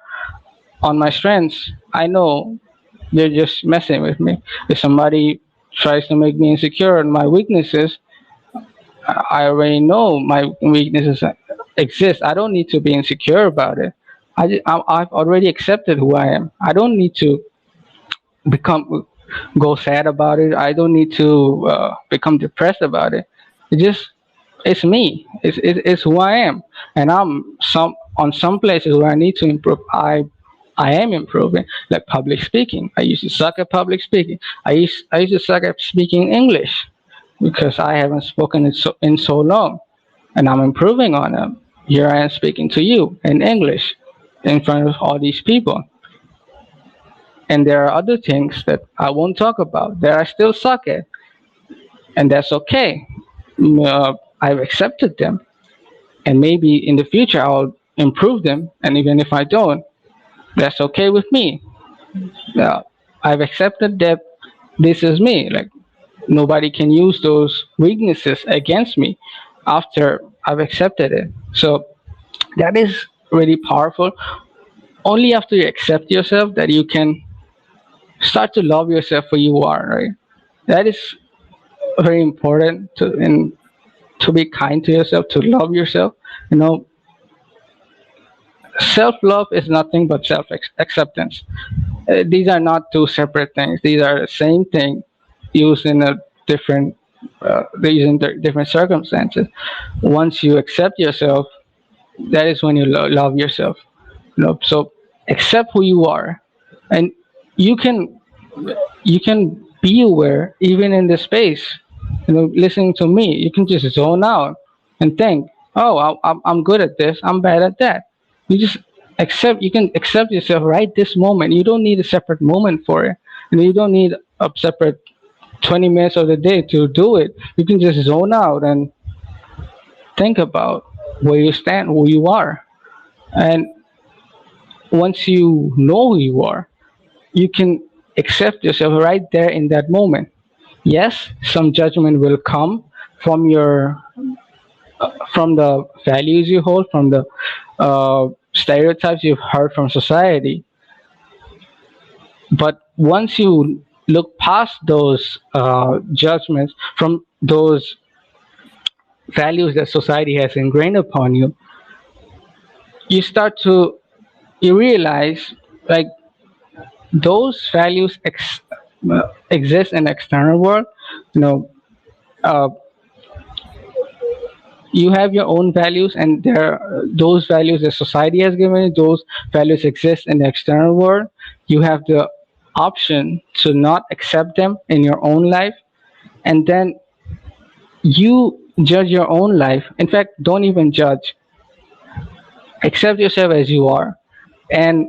on my strengths, I know they're just messing with me. If somebody tries to make me insecure on my weaknesses, I already know my weaknesses exist. I don't need to be insecure about it. I've already accepted who I am. I don't need to become go sad about it. I don't need to become depressed about it. It just it's me. It's who I am, and I'm some places where I need to improve. I am improving, like public speaking. I used to suck at public speaking. I used to suck at speaking English because I haven't spoken in so long, and I'm improving on it. Here I am speaking to you in English in front of all these people. And there are other things that I won't talk about that I still suck at, and that's okay. I've accepted them, and maybe in the future I'll improve them. And even if I don't, that's okay with me. Uh, I've accepted that this is me. Like nobody can use those weaknesses against me after I've accepted it. So that is really powerful. Only after you accept yourself that you can start to love yourself for you are, right? That is very important to be kind to yourself, to love yourself. You know, self love is nothing but self acceptance. These are not two separate things. These are the same thing used in a different they're using different circumstances. Once you accept yourself, that is when you love yourself. So accept who you are, and you can you can be aware even in the space. Listening to me, you can just zone out and think, oh, I'm good at this, I'm bad at that. You can accept yourself right this moment. You don't need a separate moment for it. You don't need a separate 20 minutes of the day to do it. You can just zone out and think about where you stand, who you are. And once you know who you are, you can accept yourself right there in that moment. Yes, some judgment will come from from the values you hold, from the stereotypes you've heard from society. But once you look past those judgments, from those values that society has ingrained upon you, you start to you realize like those values exist in the external world. You know, uh, you have your own values, and those values that society has given you. Those values exist in the external world. You have the option to not accept them in your own life, and then you judge your own life. In fact, don't even judge. Accept yourself as you are. And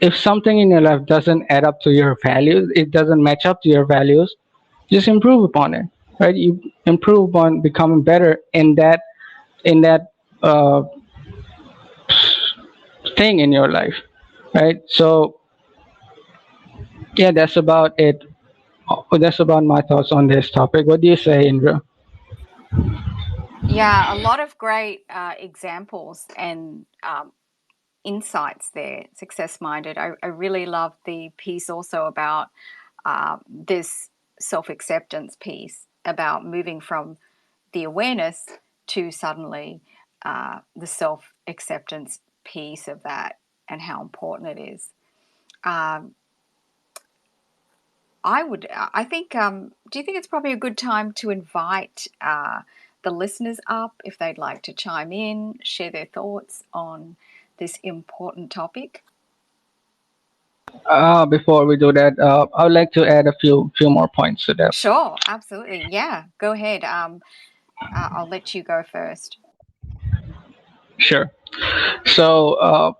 if something in your life doesn't add up to your values, it doesn't match up to your values, just improve upon it. Right? You improve upon becoming better in that uh, thing in your life. Right? So yeah, that's about it. That's about my thoughts on this topic. What do you say, Indra? Yeah, a lot of great examples and insights there, success minded. I really love the piece also about this self acceptance piece, about moving from the awareness to suddenly the self acceptance piece of that and how important it is. Um, I think, do you think it's probably a good time to invite the listeners up if they'd like to chime in, share their thoughts on this important topic? Before we do that, I would like to add a few more points to that. Sure, absolutely. Yeah, go ahead. I'll let you go first. Sure. So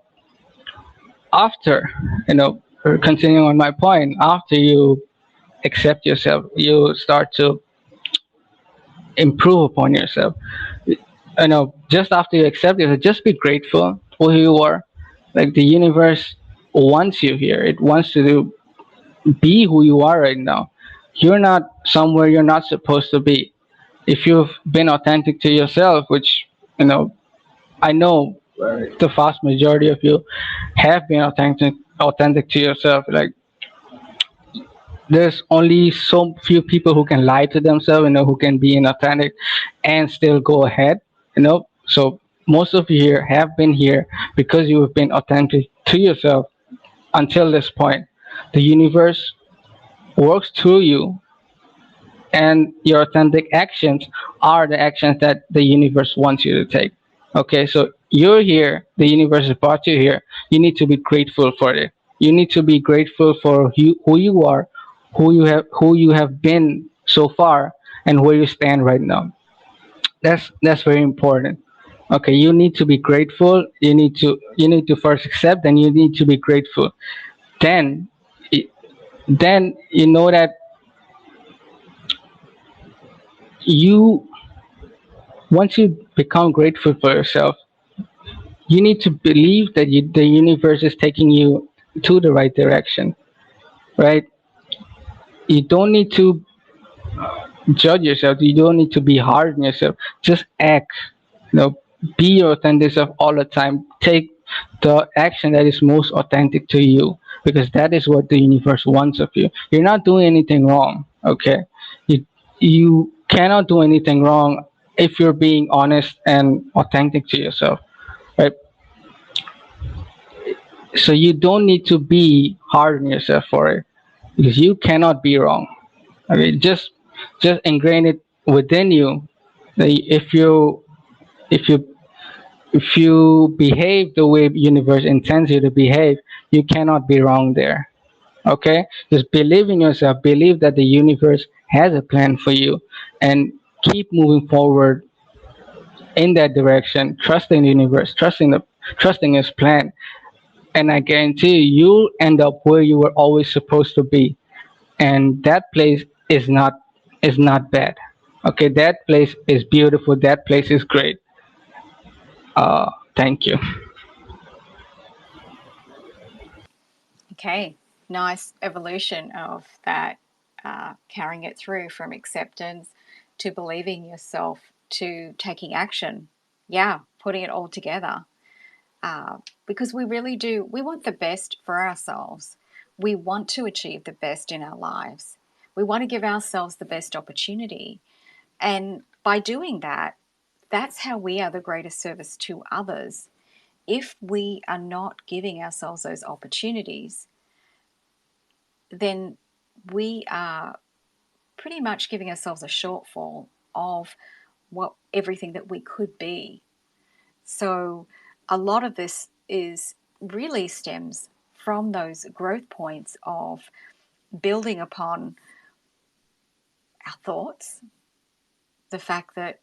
after continuing on my point, after you accept yourself, you start to improve upon yourself. Just after you accept yourself, just be grateful for who you are. Like the universe wants you here. It wants to be who you are right now. You're not somewhere you're not supposed to be. If you've been authentic to yourself, which, I know the vast majority of you have been authentic to yourself. Like, there's only so few people who can lie to themselves, who can be inauthentic and still go ahead, So most of you here have been here because you have been authentic to yourself until this point. The universe works through you, and your authentic actions are the actions that the universe wants you to take. Okay, so you're here, the universe has brought you here. You need to be grateful for it. You need to be grateful for who you are, who you have been so far, and where you stand right now. That's very important. Okay, you need to be grateful. You need to first accept, and you need to be grateful. Then, then you know that you once you become grateful for yourself, you need to believe that the universe is taking you to the right direction, right? You don't need to judge yourself. You don't need to be hard on yourself. Just act. You know, be your authentic self all the time. Take the action that is most authentic to you, because that is what the universe wants of you. You're not doing anything wrong. Okay, you cannot do anything wrong if you're being honest and authentic to yourself, right? So you don't need to be hard on yourself for it, because you cannot be wrong. I mean, just ingrain it within you. That if you if you behave the way universe intends you to behave, you cannot be wrong there. Okay, just believe in yourself. Believe that the universe has a plan for you, and keep moving forward in that direction. Trusting the universe, trusting its plan, and I guarantee you, you'll end up where you were always supposed to be. And that place is not bad. Okay, that place is beautiful. That place is great. Thank you. Okay, nice evolution of that, carrying it through from acceptance to believing yourself to taking action. Yeah, putting it all together. Because we really do, we want the best for ourselves. We want to achieve the best in our lives. We want to give ourselves the best opportunity. And by doing that, that's how we are the greatest service to others. If we are not giving ourselves those opportunities, then we are pretty much giving ourselves a shortfall of what everything that we could be. So a lot of this is really stems from those growth points of building upon our thoughts, the fact that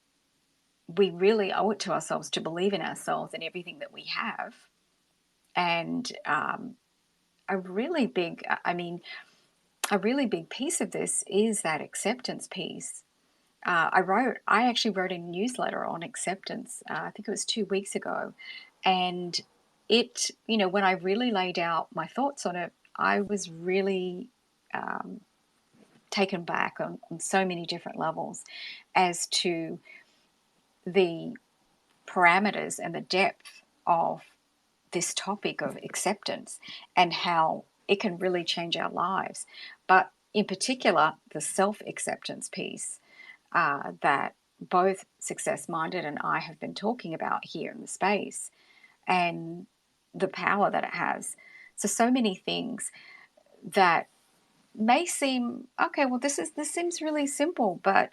we really owe it to ourselves to believe in ourselves and everything that we have. And a really big, I mean, a really big piece of this is that acceptance piece. I actually wrote a newsletter on acceptance. I think it was 2 weeks ago, and when I really laid out my thoughts on it, I was really taken back on so many different levels as to the parameters and the depth of this topic of acceptance and how it can really change our lives. But in particular, the self acceptance piece that both Success Minded and I have been talking about here in the space, and the power that it has. So many things that may seem okay. Well, this seems really simple, but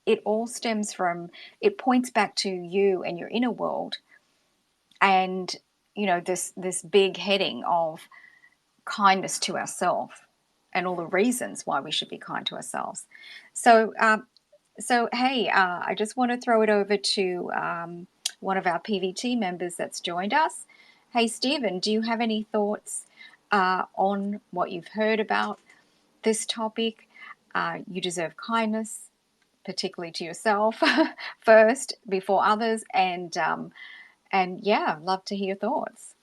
it all stems from, it points back to you and your inner world, and this big heading of kindness to ourselves and all the reasons why we should be kind to ourselves. So hey, I just want to throw it over to one of our PVT members that's joined us. Hey, Stephen, do you have any thoughts on what you've heard about this topic? You deserve kindness, particularly to yourself first before others, and yeah, love to hear your thoughts.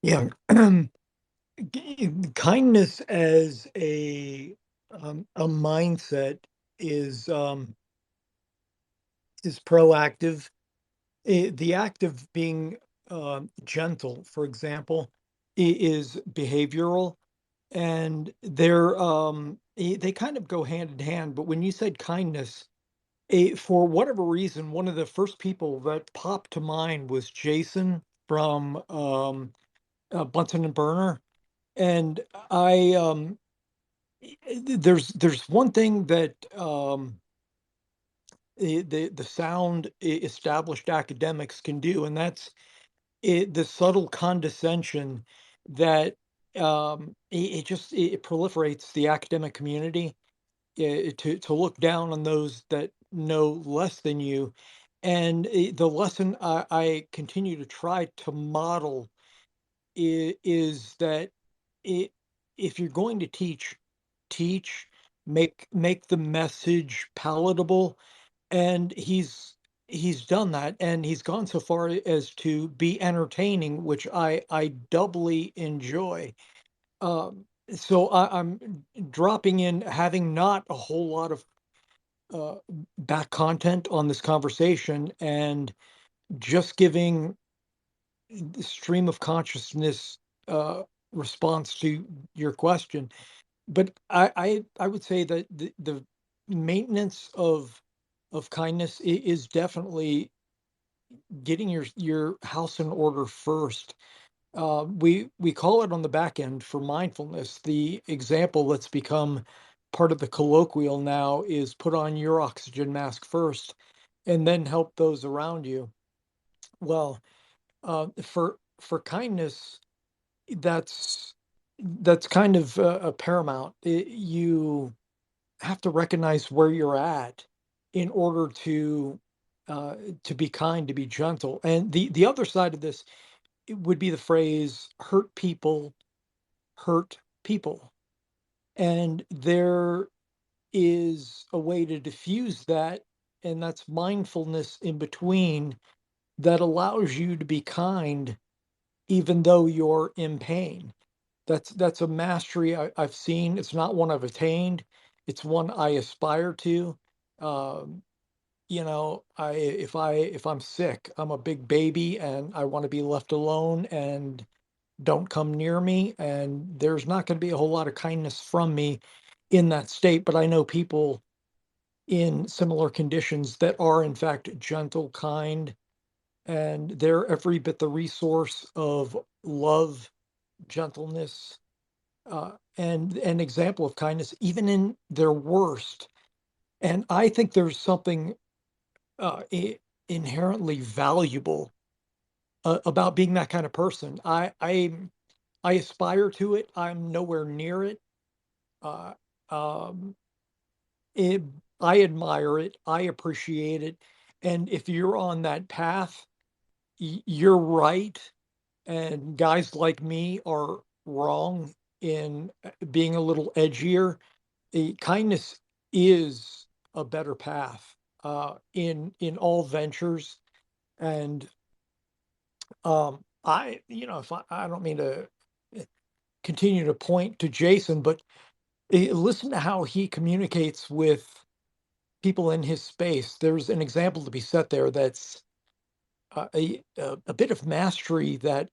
Yeah. Kindness as a mindset is um, is proactive. The act of being gentle, for example, is behavioral, and they kind of go hand in hand. But when you said kindness, for whatever reason, one of the first people that popped to mind was Jason from Bunsen and Burner. And I there's one thing that the sound established academics can do, and that's the subtle condescension that it proliferates the academic community, to look down on those that know less than you. And the lesson I continue to try to model is that it, if you're going to teach, make the message palatable. And he's done that, and he's gone so far as to be entertaining, which I doubly enjoy. So I'm dropping in, having not a whole lot of uh, back content on this conversation, and just giving the stream of consciousness uh, response to your question. But I would say that the maintenance of kindness is definitely getting your house in order first. We call it on the back end for mindfulness. The example that's become part of the colloquial now is put on your oxygen mask first, and then help those around you. Well, for kindness, that's that's kind of a paramount. You have to recognize where you're at in order uh, to be kind, to be gentle. And the other side of this, it would be the phrase hurt people. And there is a way to diffuse that, and that's mindfulness in between, that allows you to be kind even though you're in pain. That's a mastery I've seen. It's not one I've attained. It's one I aspire to. Um, if I'm sick, I'm a big baby and I want to be left alone, and don't come near me. And there's not going to be a whole lot of kindness from me in that state. But I know people in similar conditions that are in fact gentle, kind, and they're every bit the resource of love, gentleness, and an example of kindness, even in their worst. And I think there's something inherently valuable about being that kind of person. I aspire to it. I'm nowhere near it. Uh, um, it. I admire it. I appreciate it. And if you're on that path, you're right. And guys like me are wrong in being a little edgier. Kindness is a better path in all ventures. And if I don't mean to eh, continue to point to Jason, but listen to how he communicates with people in his space. There's an example to be set there that's a bit of mastery that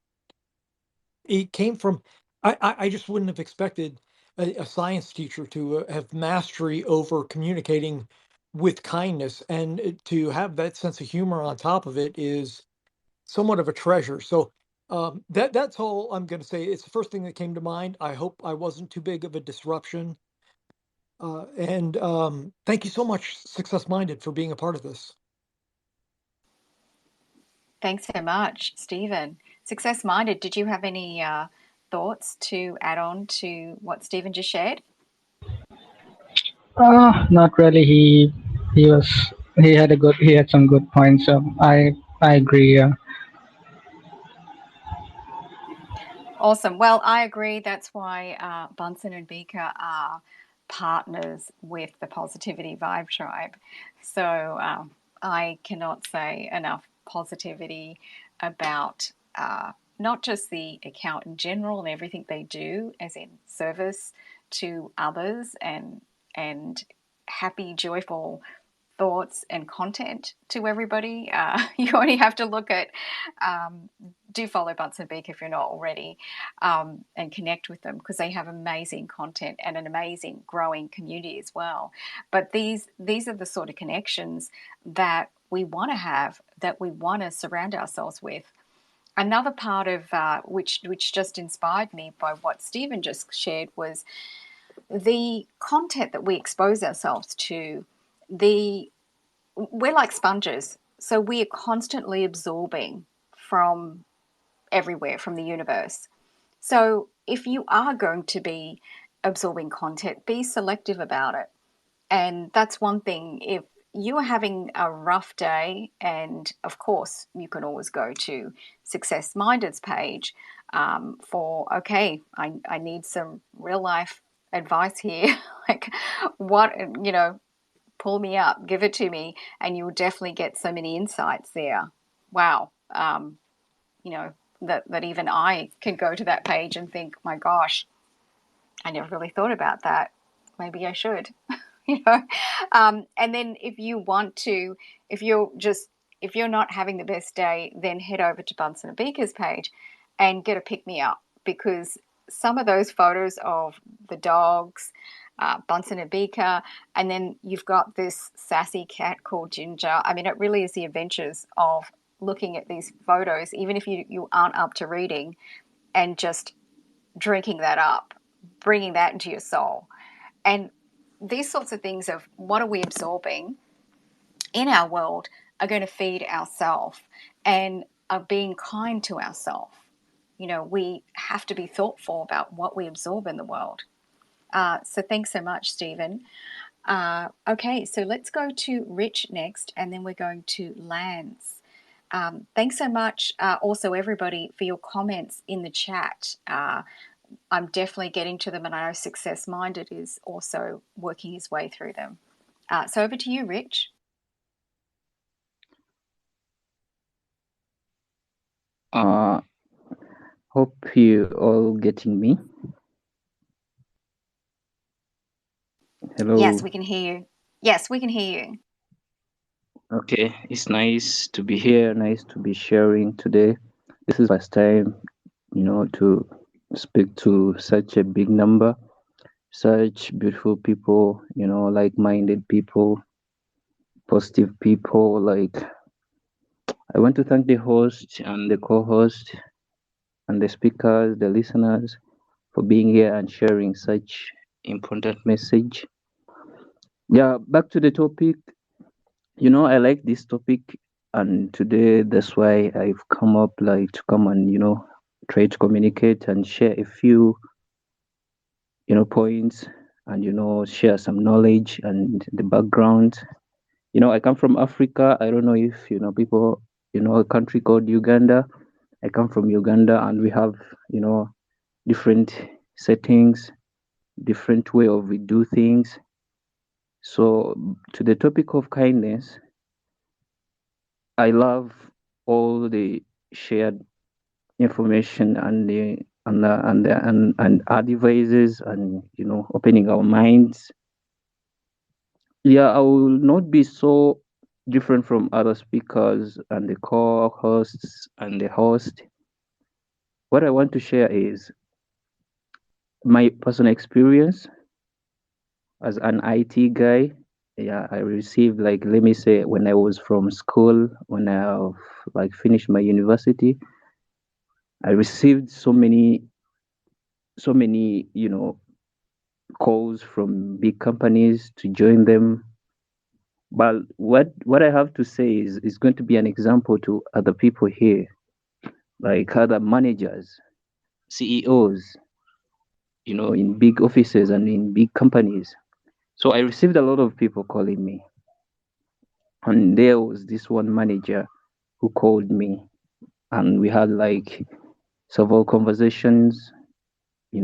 it came from. I just wouldn't have expected a science teacher to have mastery over communicating with kindness, and to have that sense of humor on top of it is somewhat of a treasure. So that's all I'm going to say. It's the first thing that came to mind. I hope I wasn't too big of a disruption. And thank you so much, Success Minded, for being a part of this. Thanks so much, Stephen. Success Minded, did you have any thoughts to add on to what Stephen just shared? Not really. He had some good points. I agree. Awesome. Well, I agree. That's why Bunsen and Beaker are partners with the Positivity Vibe Tribe. So I cannot say enough positivity about not just the account in general and everything they do, as in service to others and happy, joyful thoughts and content to everybody. You only have to look at, do follow Bunsen Beak if you're not already, and connect with them because they have amazing content and an amazing growing community as well. But these are the sort of connections that we want to have, that we want to surround ourselves with. Another part of which just inspired me by what Stephen just shared was the content that we expose ourselves to. We're like sponges, so we are constantly absorbing from everywhere, from the universe. So if you are going to be absorbing content, be selective about it. And that's one thing. If you are having a rough day, and of course, you can always go to Success Minded's page for, okay, I need some real life advice here. Like, what, pull me up, give it to me, and you'll definitely get so many insights there. Wow. That even I can go to that page and think, my gosh, I never really thought about that. Maybe I should. And then if you want to, if you're not having the best day, then head over to Bunsen and Beaker's page and get a pick me up, because some of those photos of the dogs, Bunsen and Beaker, and then you've got this sassy cat called Ginger. I mean, it really is the adventures of looking at these photos, even if you aren't up to reading, and just drinking that up, bringing that into your soul. And these sorts of things of what are we absorbing in our world are going to feed ourselves and are being kind to ourselves. We have to be thoughtful about what we absorb in the world. So thanks so much, Stephen. Okay, so let's go to Rich next, and then we're going to Lance. Thanks so much, also, everybody, for your comments in the chat. I'm definitely getting to them, and I know Success Minded is also working his way through them. So over to you, Rich. Hope you all getting me. Hello. Yes, we can hear you. Yes, we can hear you. Okay, it's nice to be here, nice to be sharing today. This is first time, to speak to such a big number, such beautiful people, like-minded people, positive people. Like, I want to thank the host and the co-host and the speakers, the listeners, for being here and sharing such important message. Yeah, back to the topic. I like this topic, and today that's why I've come up, like, to come and try to communicate and share a few points, and share some knowledge and the background. I come from Africa. I don't know if people a country called Uganda. I come from Uganda, and we have different settings, different way of we do things. So to the topic of kindness, I love all the shared information and our devices, and opening our minds. Yeah, I will not be so different from other speakers and the co-hosts and the host. What I want to share is my personal experience as an IT guy. Yeah, I received, like, let me say, when I was from school, when I like finished my university, I received so many calls from big companies to join them. But what I have to say is going to be an example to other people here, like other managers, CEOs, in big offices and in big companies. So I received a lot of people calling me, and there was this one manager who called me, and we had like several conversations,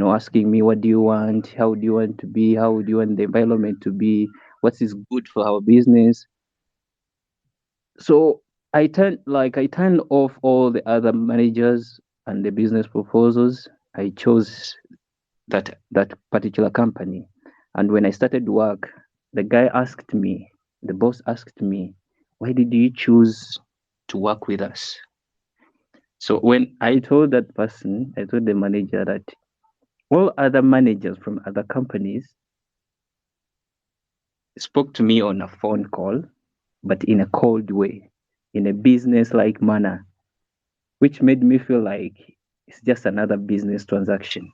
asking me, what do you want? How do you want to be? How do you want the environment to be? What is good for our business? So I turned off all the other managers and the business proposals, I chose that particular company. And when I started work, the boss asked me, why did you choose to work with us? So when I told the manager that all other managers from other companies spoke to me on a phone call, but in a cold way, in a business-like manner, which made me feel like it's just another business transaction.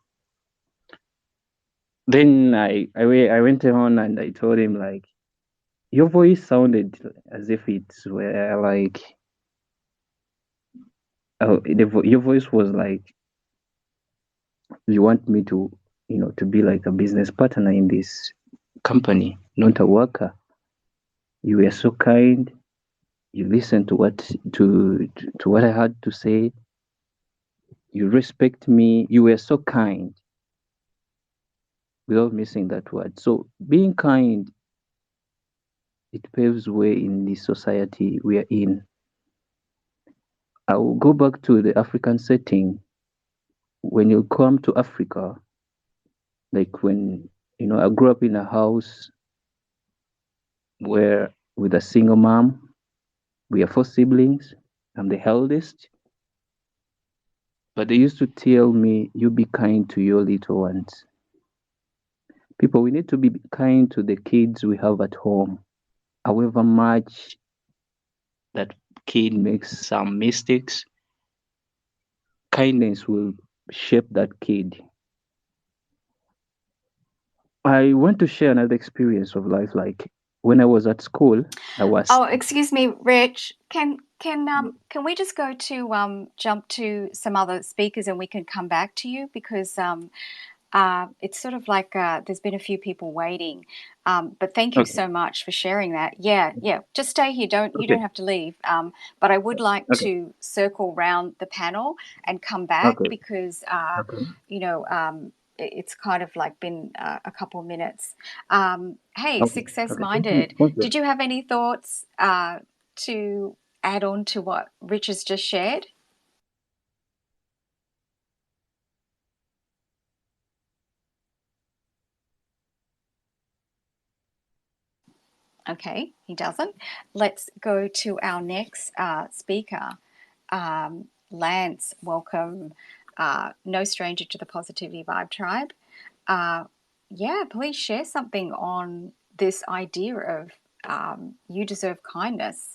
Then I went on and I told him, like, your voice sounded as if it's were like, your voice was like, you want me to, to be like a business partner in this company, not a worker. You were so kind. You listened to what I had to say. You respect me. You were so kind, without missing that word. So being kind, it paves way in the society we are in. I will go back to the African setting. When you come to Africa, like when, I grew up in a house where with a single mom, we are 4 siblings. I'm the eldest. But they used to tell me, you be kind to your little ones. People, we need to be kind to the kids we have at home. However much that kid makes some mistakes, kindness will shape that kid. I want to share another experience of life. Like when I was at school, I was. Oh, excuse me, Rich. Can we just go to jump to some other speakers and we can come back to you, because it's sort of like there's been a few people waiting. But thank you so much for sharing that. Yeah. Just stay here. You don't have to leave. But I would like to circle round the panel and come back because it's kind of like been a couple of minutes. Hey, Success Minded, did you have any thoughts to add on to what Rich has just shared? Okay, he doesn't. Let's go to our next speaker. Lance, welcome. No stranger to the Positivity Vibe Tribe. Please share something on this idea of you deserve kindness.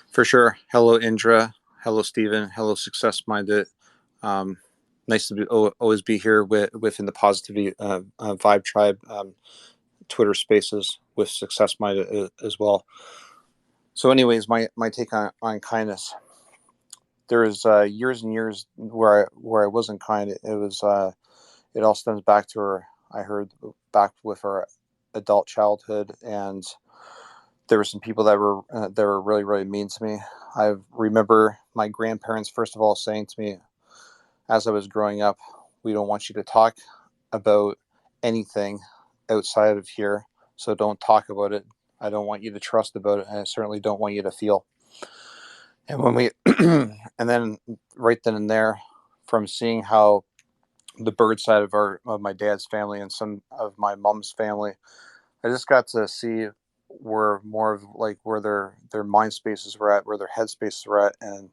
For sure. Hello, Indra. Hello, Stephen. Hello, Success Minded. Nice to always be here within the Positivity Vibe Tribe Twitter Spaces with Success Minded as well. So, anyways, my take on kindness. There's years and years where I wasn't kind. It all stems back to I heard back with our adult childhood, and there were some people that were really, really mean to me. I remember my grandparents, first of all, saying to me as I was growing up, we don't want you to talk about anything outside of here, so don't talk about it. I don't want you to trust about it, and I certainly don't want you to feel. And when we, and then right then and there, from seeing how the bird side of my dad's family and some of my mom's family, I just got to see where more of like where their mind spaces were at, where their head spaces were at, and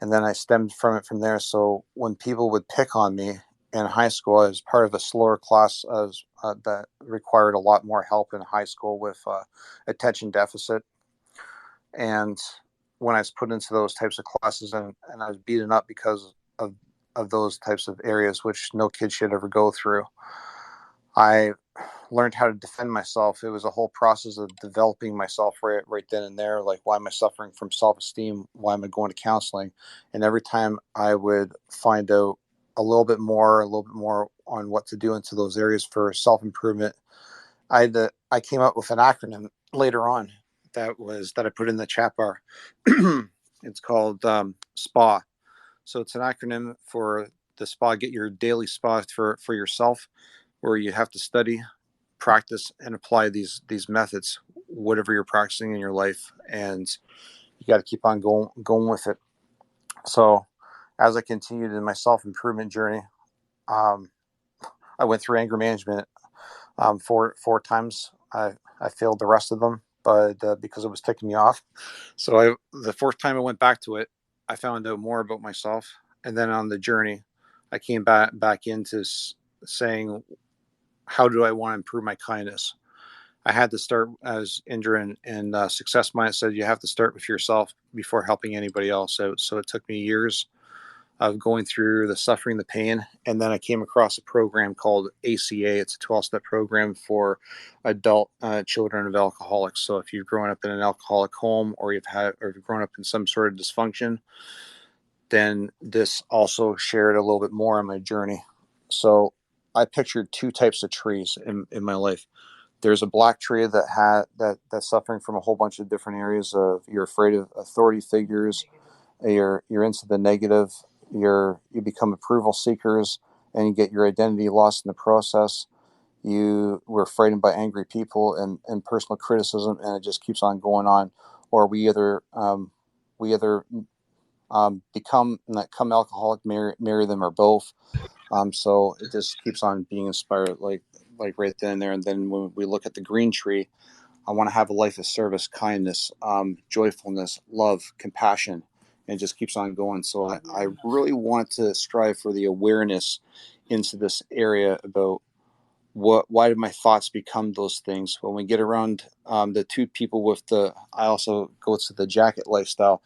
then I stemmed from it from there. So when people would pick on me in high school, I was part of a slower class that required a lot more help in high school with attention deficit. And when I was put into those types of classes and I was beaten up because of those types of areas, which no kid should ever go through, I learned how to defend myself. It was a whole process of developing myself right then and there. Like, why am I suffering from self-esteem? Why am I going to counseling? And every time I would find out a little bit more on what to do into those areas for self-improvement, I came up with an acronym later on that I put in the chat bar. It's called SPA. So it's an acronym for the SPA. Get your daily SPA for yourself, where you have to study, practice, and apply these methods, whatever you're practicing in your life, and you got to keep on going with it. So as I continued in my self-improvement journey, I went through anger management four times. I failed the rest of them, but because it was ticking me off. So the fourth time I went back to it, I found out more about myself. And then on the journey, I came back into saying, how do I want to improve my kindness? I had to start, as Indra and Success Mindset said, you have to start with yourself before helping anybody else out. So it took me years of going through the suffering, the pain. And then I came across a program called ACA. It's a 12-step program for adult children of alcoholics. So if you've grown up in an alcoholic home, or you've grown up in some sort of dysfunction, then this also shared a little bit more on my journey. So I pictured two types of trees in my life. There's a black tree that's suffering from a whole bunch of different areas of, you're afraid of authority figures, you're into the negative, you become approval seekers, and you get your identity lost in the process. You were frightened by angry people and personal criticism, and it just keeps on going on. Or we either become alcoholic, marry them, or both. So it just keeps on being inspired, like right then and there. And then when we look at the green tree, I want to have a life of service, kindness, joyfulness, love, compassion, and it just keeps on going. So I really want to strive for the awareness into this area about why did my thoughts become those things. When we get around the two people with I also go to the jacket lifestyle.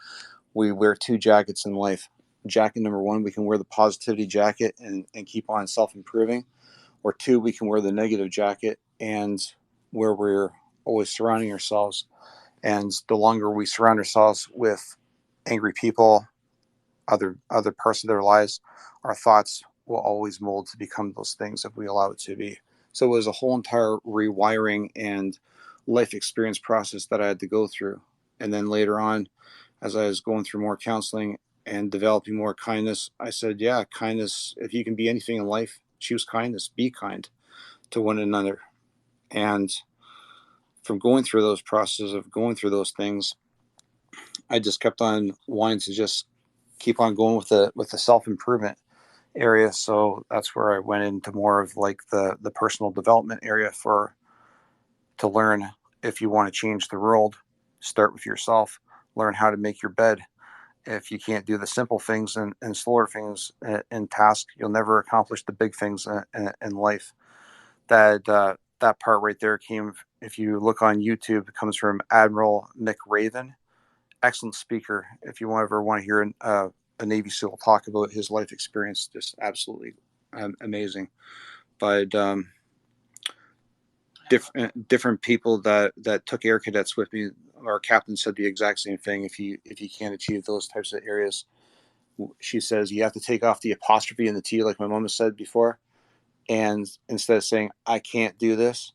We wear two jackets in life. Jacket number one, we can wear the positivity jacket and keep on self-improving. Or two, we can wear the negative jacket, and where we're always surrounding ourselves. And the longer we surround ourselves with angry people, other parts of their lives, our thoughts will always mold to become those things if we allow it to be. So it was a whole entire rewiring and life experience process that I had to go through. And then later on, as I was going through more counseling and developing more kindness, I said, yeah, kindness, if you can be anything in life, choose kindness, be kind to one another. And from going through those processes of going through those things, I just kept on wanting to just keep on going with the self-improvement area. So that's where I went into more of like the personal development area to learn, if you want to change the world, start with yourself, learn how to make your bed. If you can't do the simple things and slower things in tasks, you'll never accomplish the big things in life. That part right there came, if you look on YouTube, it comes from Admiral Mick Raven. Excellent speaker. If you ever want to hear a Navy SEAL talk about his life experience, just absolutely amazing. But different people that took air cadets with me, our captain said the exact same thing. If you can't achieve those types of areas, she says you have to take off the apostrophe and the T, like my mom has said before. And instead of saying, I can't do this,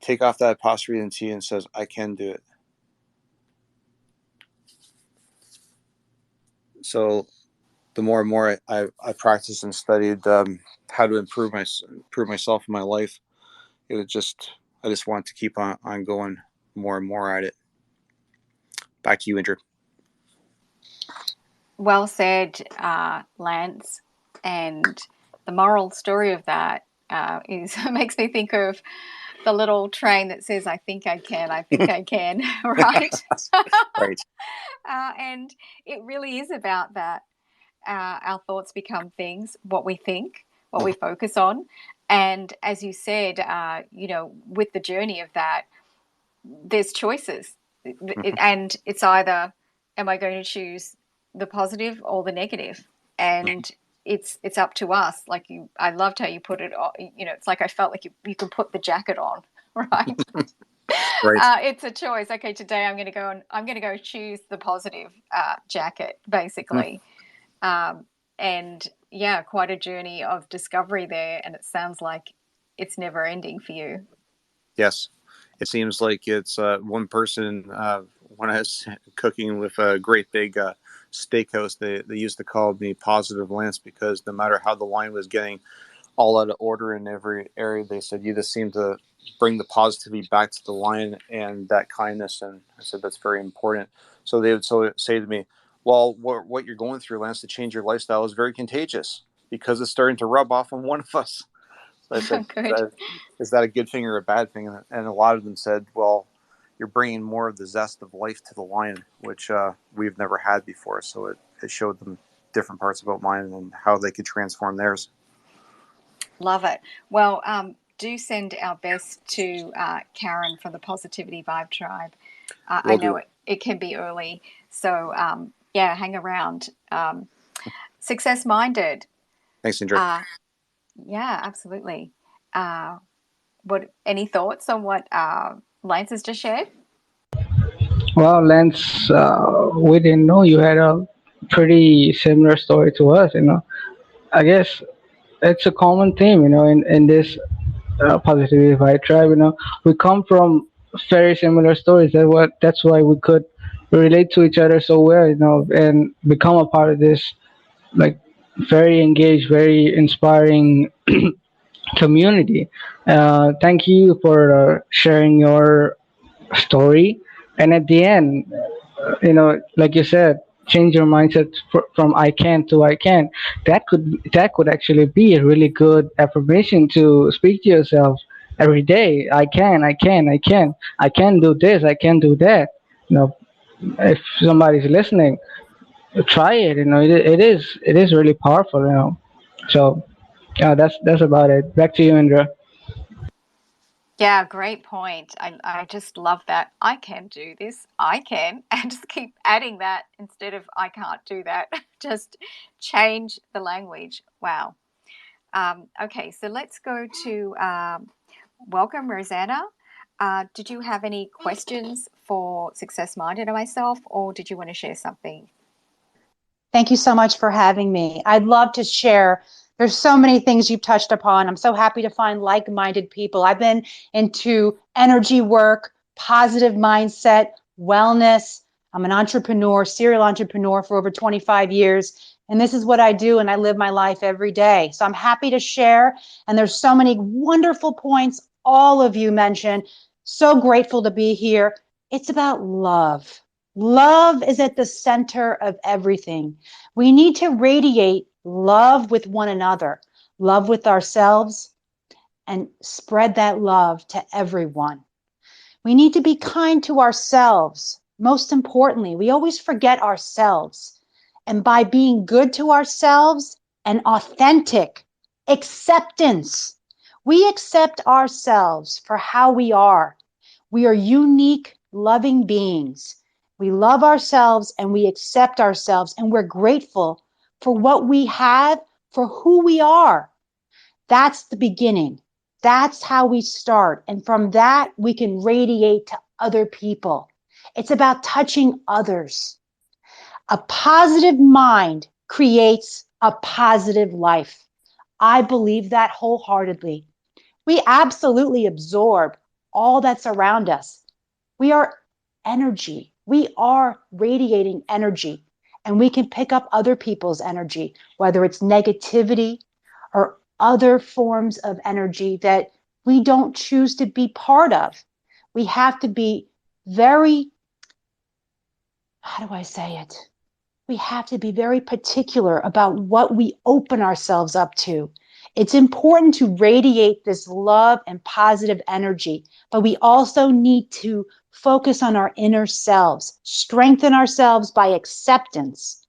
take off that apostrophe and T and says, I can do it. So the more and more I practiced and studied how to improve myself in my life, it was I just wanted to keep on going more and more at it. Back to you, Indra. Well said, Lance. And the moral story of that makes me think of the little train that says, I think I can, right? Right. And it really is about that. Our thoughts become things, what we think, what we focus on. And as you said, with the journey of that, there's choices. And it's either, am I going to choose the positive or the negative? And it's up to us. Like I loved how you put it. It's like I felt like you can put the jacket on, right? Right. It's a choice. Okay, today I'm going to go choose the positive jacket, basically. And yeah, quite a journey of discovery there. And it sounds like it's never ending for you. Yes. It seems like it's one person, when I was cooking with a great big steakhouse, they used to call me Positive Lance, because no matter how the line was getting all out of order in every area, they said, you just seem to bring the positivity back to the line and that kindness. And I said, that's very important. So they would say to me, well, what you're going through, Lance, to change your lifestyle is very contagious because it's starting to rub off on one of us. So I said, Good. is that a good thing or a bad thing? And a lot of them said, well, you're bringing more of the zest of life to the lion, which we've never had before. So it showed them different parts about mine and how they could transform theirs. Love it. Well, do send our best to Karen from the Positivity Vibe Tribe. I know it can be early. So, yeah, hang around. Success Minded. Thanks, Indra. Yeah, absolutely. Any thoughts on what Lance has just shared? Well, Lance, we didn't know you had a pretty similar story to us. I guess it's a common theme. In this positivity vibe tribe. We come from very similar stories. That's why we could relate to each other so well. And become a part of this like very engaged, very inspiring community. Thank you for sharing your story. And at the end, like you said, change your mindset from I can to I can. That could actually be a really good affirmation to speak to yourself every day. I can, I can, I can, I can do this, I can do that. If somebody's listening, try it. It is really powerful. So yeah, that's about it. Back to you, Indra. Yeah, great point. I just love that. I can do this. I can. And just keep adding that instead of I can't do that. Just change the language. Wow. Okay, so let's go to welcome, Rosanna. Did you have any questions for Success Minded and myself, or did you want to share something? Thank you so much for having me. I'd love to share. There's so many things you've touched upon. I'm so happy to find like-minded people. I've been into energy work, positive mindset, wellness. I'm an entrepreneur, serial entrepreneur for over 25 years. And this is what I do, and I live my life every day. So I'm happy to share. And there's so many wonderful points all of you mentioned. So grateful to be here. It's about love. Love is at the center of everything. We need to radiate love with one another, love with ourselves, and spread that love to everyone. We need to be kind to ourselves. Most importantly, we always forget ourselves. And by being good to ourselves and authentic acceptance, we accept ourselves for how we are. We are unique, loving beings. We love ourselves and we accept ourselves, and we're grateful for what we have, for who we are. That's the beginning. That's how we start. And from that, we can radiate to other people. It's about touching others. A positive mind creates a positive life. I believe that wholeheartedly. We absolutely absorb all that's around us. We are energy. We are radiating energy, and we can pick up other people's energy, whether it's negativity or other forms of energy that we don't choose to be part of. We have to be very, how do I say it? We have to be very particular about what we open ourselves up to. It's important to radiate this love and positive energy, but we also need to focus on our inner selves, strengthen ourselves by acceptance,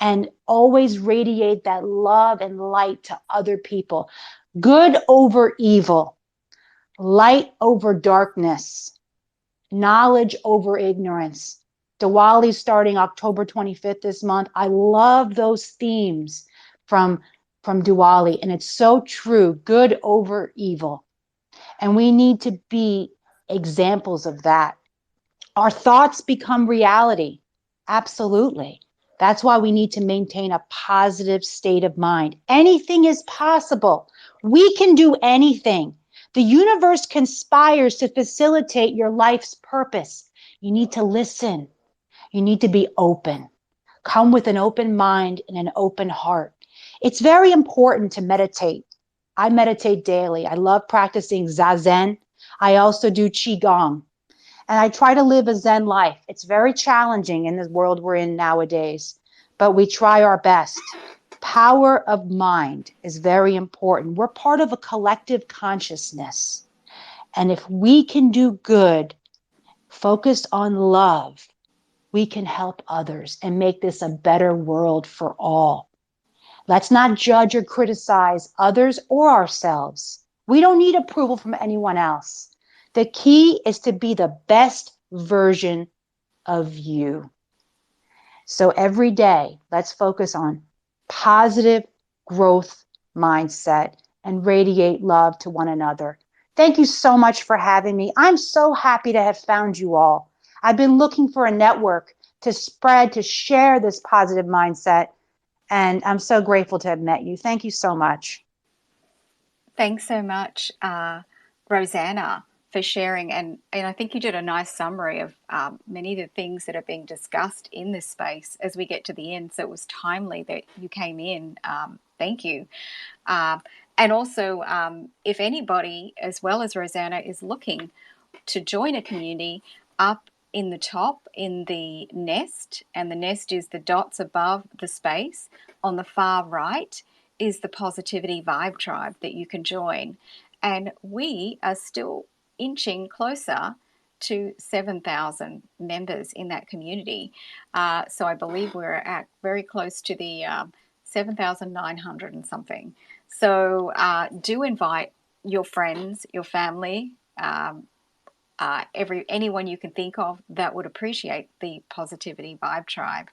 and always radiate that love and light to other people. Good over evil, light over darkness, knowledge over ignorance. Diwali starting October 25th this month. I love those themes from Diwali, and it's so true. Good over evil. And we need to be examples of that. Our thoughts become reality. Absolutely. That's why we need to maintain a positive state of mind. Anything is possible. We can do anything. The universe conspires to facilitate your life's purpose. You need to listen. You need to be open. Come with an open mind and an open heart. It's very important to meditate. I meditate daily. I love practicing Zazen. I also do Qigong. And I try to live a Zen life. It's very challenging in the world we're in nowadays, but we try our best. Power of mind is very important. We're part of a collective consciousness. And if we can do good, focused on love, we can help others and make this a better world for all. Let's not judge or criticize others or ourselves. We don't need approval from anyone else. The key is to be the best version of you. So every day, let's focus on positive growth mindset and radiate love to one another. Thank you so much for having me. I'm so happy to have found you all. I've been looking for a network to spread, to share this positive mindset, and I'm so grateful to have met you. Thank you so much. Thanks so much, Rosanna, for sharing. And I think you did a nice summary of many of the things that are being discussed in this space as we get to the end. So it was timely that you came in. Thank you. And also, if anybody, as well as Rosanna, is looking to join a community, up in the top in the nest, and the nest is the dots above the space, on the far right is the Positivity Vibe Tribe that you can join. And we are still inching closer to 7,000 members in that community. So I believe we're at very close to the 7,900 and something. So do invite your friends, your family, anyone you can think of that would appreciate the Positivity Vibe Tribe.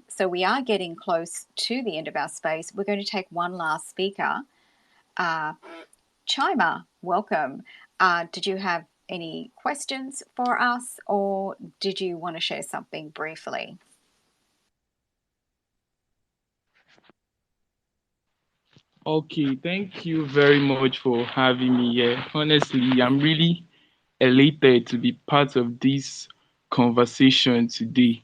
So we are getting close to the end of our space. We're going to take one last speaker. Chima, welcome. Did you have any questions for us, or did you want to share something briefly? Okay, thank you very much for having me here. Honestly, I'm really elated to be part of this conversation today.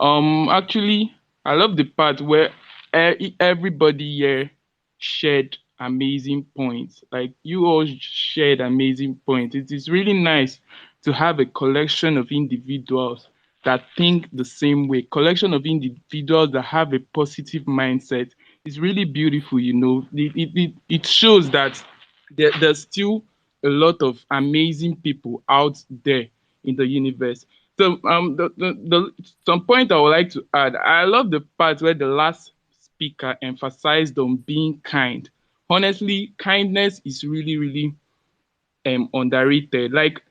Actually, I love the part where everybody here shared amazing points. Like you all shared amazing points. It is really nice to have a collection of individuals that think the same way, collection of individuals that have a positive mindset. It's really beautiful, you know. It shows that there's still a lot of amazing people out there in the universe. So some point I would like to add. I love the part where the last speaker emphasized on being kind. Honestly, kindness is really underrated. Like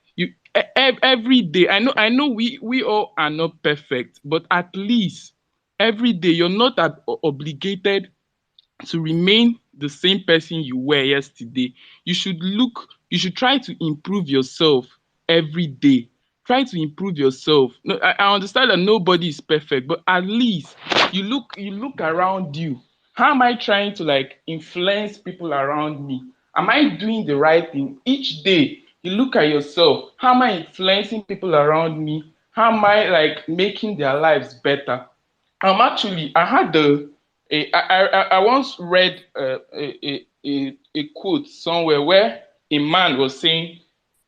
every day, I know we all are not perfect, but at least every day you're not obligated to remain the same person you were yesterday. You should try to improve yourself every day. Try to improve yourself. No, I understand that nobody is perfect, but at least you look around you. How am I trying to like influence people around me? Am I doing the right thing? Each day you look at yourself. How am I influencing people around me? How am I like making their lives better? Actually, I had I once read a quote somewhere where a man was saying,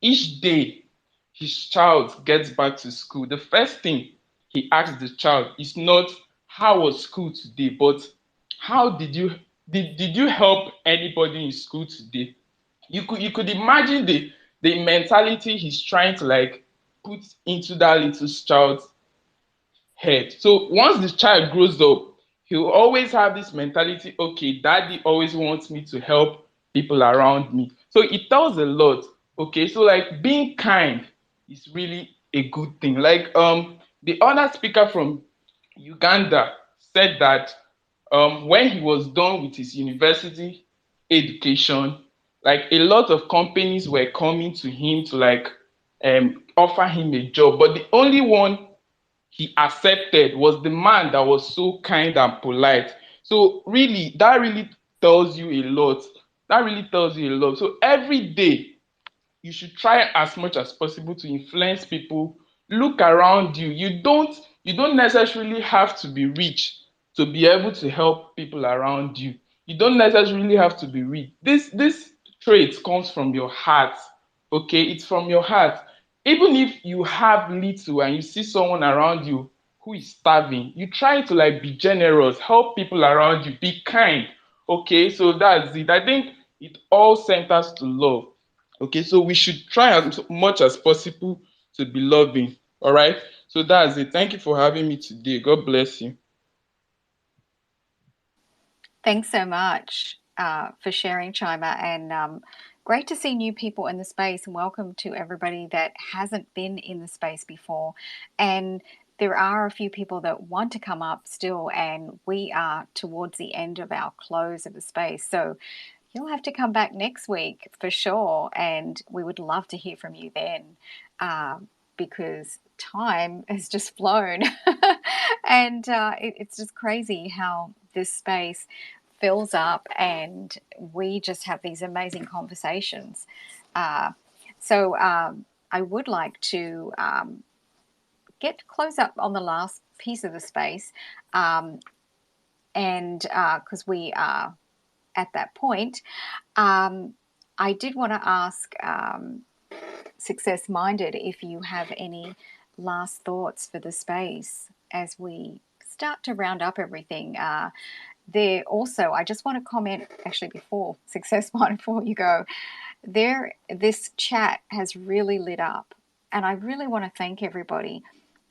each day his child gets back to school, the first thing he asks the child is not how was school today, but how did you help anybody in school today? You could imagine the mentality he's trying to like put into that little child's head. So once the child grows up, he'll always have this mentality, okay, daddy always wants me to help people around me. So it tells a lot. Okay, so like being kind is really a good thing. Like the other speaker from Uganda said that when he was done with his university education, like a lot of companies were coming to him to like offer him a job, but the only one he accepted was the man that was so kind and polite. So really, that really tells you a lot. That really tells you a lot. So every day, you should try as much as possible to influence people. Look around you. You don't necessarily have to be rich to be able to help people around you. You don't necessarily have to be rich. This trait comes from your heart. Okay, it's from your heart. even if you have little and you see someone around you who is starving, you try to like be generous, help people around you, be kind. Okay, so that's it. I think it all centers to love. Okay, so we should try as much as possible to be loving. All right, so that's it. Thank you for having me today. God bless you. Thanks so much for sharing, Chima, and great to see new people in the space. And welcome to everybody that hasn't been in the space before. And there are a few people that want to come up still, and we are towards the end of our close of the space. So you'll have to come back next week for sure, and we would love to hear from you then, because time has just flown, and it's just crazy how this space fills up, and we just have these amazing conversations. So I would like to get close up on the last piece of the space, and because we are at that point, I did want to ask Success Minded if you have any last thoughts for the space as we start to round up everything. There also, I just want to comment actually before Success Minded, before you go, this chat has really lit up, and I really want to thank everybody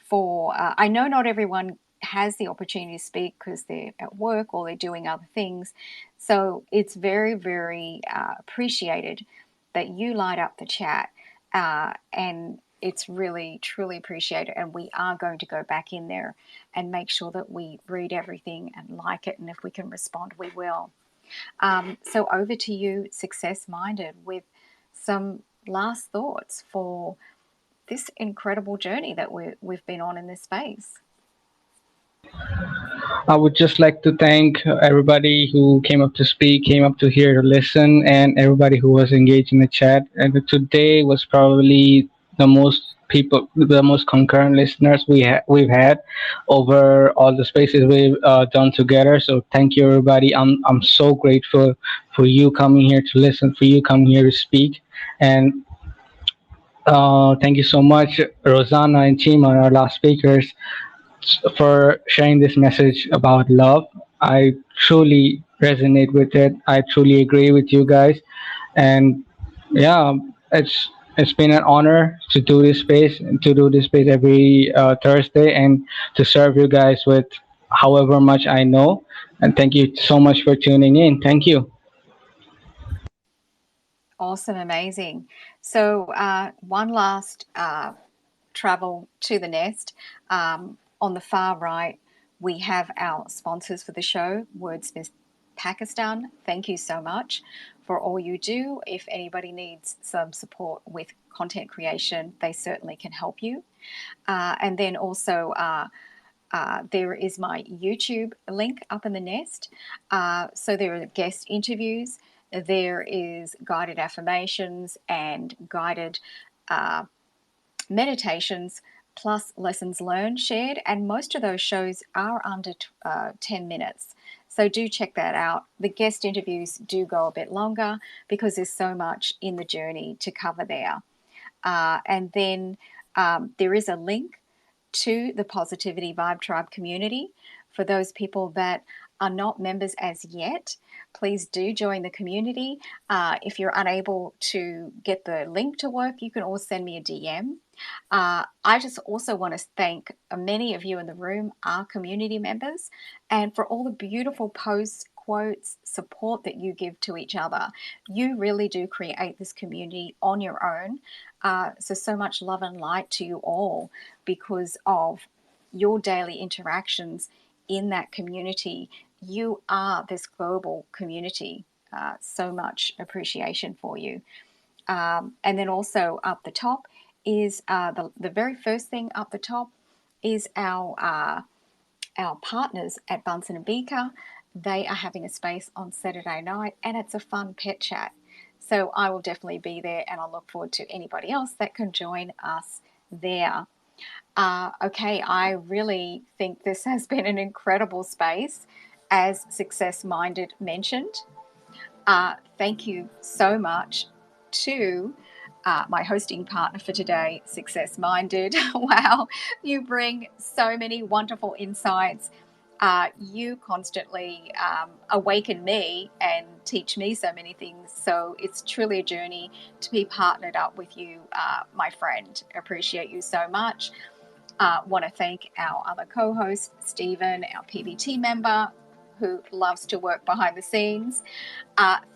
for. I know not everyone has the opportunity to speak because they're at work or they're doing other things, so it's very, very appreciated that you light up the chat, and it's really truly appreciated. And we are going to go back in there and make sure that we read everything and like it, and if we can respond, we will. So over to you, Success Minded, with some last thoughts for this incredible journey that we've been on in this space. I would just like to thank everybody who came up to speak, came up to here to listen, and everybody who was engaged in the chat. And today was probably the most concurrent listeners we've had over all the spaces we've done together. So thank you, everybody. I'm so grateful for you coming here to listen, for you coming here to speak, and thank you so much, Rosanna and Chima, our last speakers, for sharing this message about love. I truly resonate with it. I truly agree with you guys. And yeah, it's been an honor to do this space every Thursday, and to serve you guys with however much I know. And thank you so much for tuning in. Thank you. Awesome, amazing. So one last travel to the nest. On the far right, we have our sponsors for the show, Wordsmith Pakistan. Thank you so much for all you do. If anybody needs some support with content creation, they certainly can help you. And then also, there is my YouTube link up in the nest. So there are guest interviews, there is guided affirmations and guided meditations, plus lessons learned shared, and most of those shows are under 10 minutes. So do check that out. The guest interviews do go a bit longer because there's so much in the journey to cover there. And then there is a link to the Positivity Vibe Tribe community. For those people that are not members as yet, please do join the community. If you're unable to get the link to work, you can always send me a DM. I just also want to thank many of you in the room, our community members, and for all the beautiful posts, quotes, support that you give to each other. You really do create this community on your own. So much love and light to you all because of your daily interactions in that community. You are this global community. So much appreciation for you. And then also up the top is the very first thing up the top is our partners at Bunsen and Beaker. They are having a space on Saturday night, and it's a fun pet chat. So I will definitely be there, and I look forward to anybody else that can join us there. Okay, I really think this has been an incredible space, as Success Minded mentioned. Thank you so much to my hosting partner for today, Success Minded. Wow, you bring so many wonderful insights. You constantly awaken me and teach me so many things. So it's truly a journey to be partnered up with you, my friend. Appreciate you so much. Want to thank our other co-host, Stephen, our PBT member, who loves to work behind the scenes.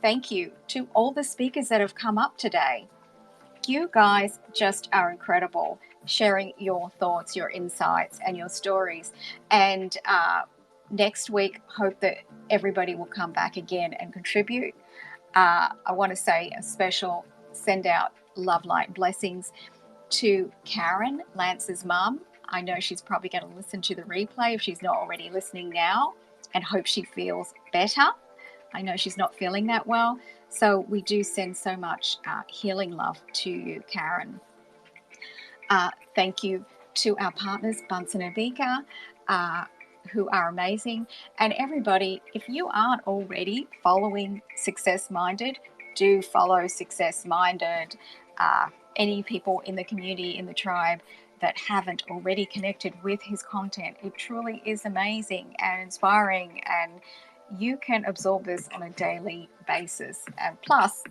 Thank you to all the speakers that have come up today. You guys just are incredible, sharing your thoughts, your insights, and your stories. And next week, hope that everybody will come back again and contribute. I want to say a special send out love, light, blessings to Karen, Lance's mum. I know she's probably going to listen to the replay if she's not already listening now, and hope she feels better. I know she's not feeling that well. So we do send so much healing love to you, Karen. Thank you to our partners, Bunsen and Vika, who are amazing. And everybody, if you aren't already following Success Minded, do follow Success Minded. Any people in the community, in the tribe, that haven't already connected with his content, it truly is amazing and inspiring, and you can absorb this on a daily basis. And plus,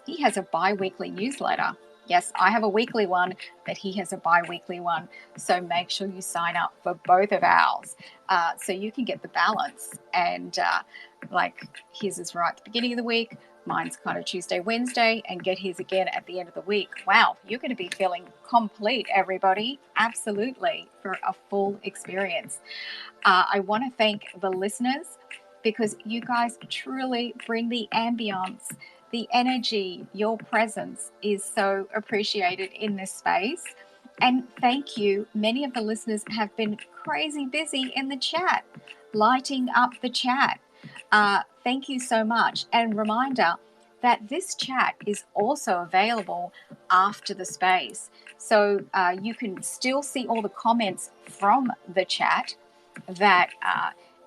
he has a bi-weekly newsletter. Yes, I have a weekly one, but he has a bi-weekly one. So make sure you sign up for both of ours so you can get the balance. And like his is right at the beginning of the week, mine's kind of Tuesday, Wednesday, and get his again at the end of the week. Wow, you're going to be feeling complete, everybody. Absolutely, for a full experience. I want to thank the listeners because you guys truly bring the ambience, the energy, your presence is so appreciated in this space. And thank you. Many of the listeners have been crazy busy in the chat, lighting up the chat. Thank you so much. And reminder that this chat is also available after the space. So you can still see all the comments from the chat that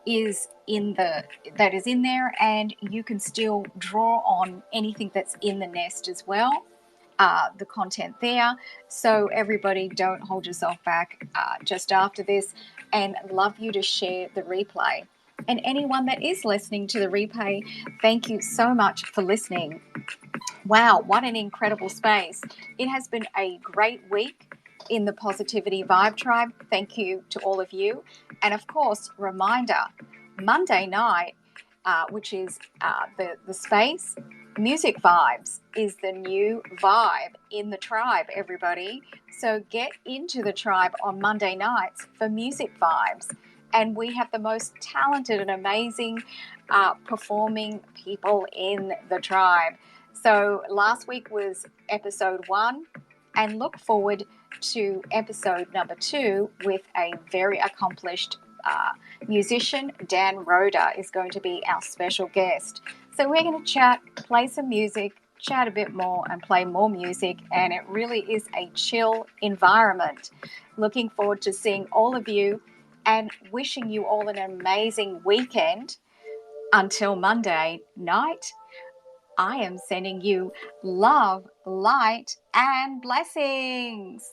is in there, and you can still draw on anything that's in the nest as well, the content there. So everybody, don't hold yourself back just after this, and love you to share the replay. And anyone that is listening to the replay, thank you so much for listening. Wow, what an incredible space. It has been a great week in the Positivity Vibe Tribe. Thank you to all of you. And of course, reminder, Monday night, which is the space, Music Vibes is the new vibe in the tribe, everybody. So get into the tribe on Monday nights for Music Vibes. And we have the most talented and amazing performing people in the tribe. So last week was episode 1, and look forward to episode number 2 with a very accomplished musician. Dan Roda is going to be our special guest. So we're going to chat, play some music, chat a bit more, and play more music, and it really is a chill environment. Looking forward to seeing all of you and wishing you all an amazing weekend. Until Monday night, I am sending you love, light, and blessings.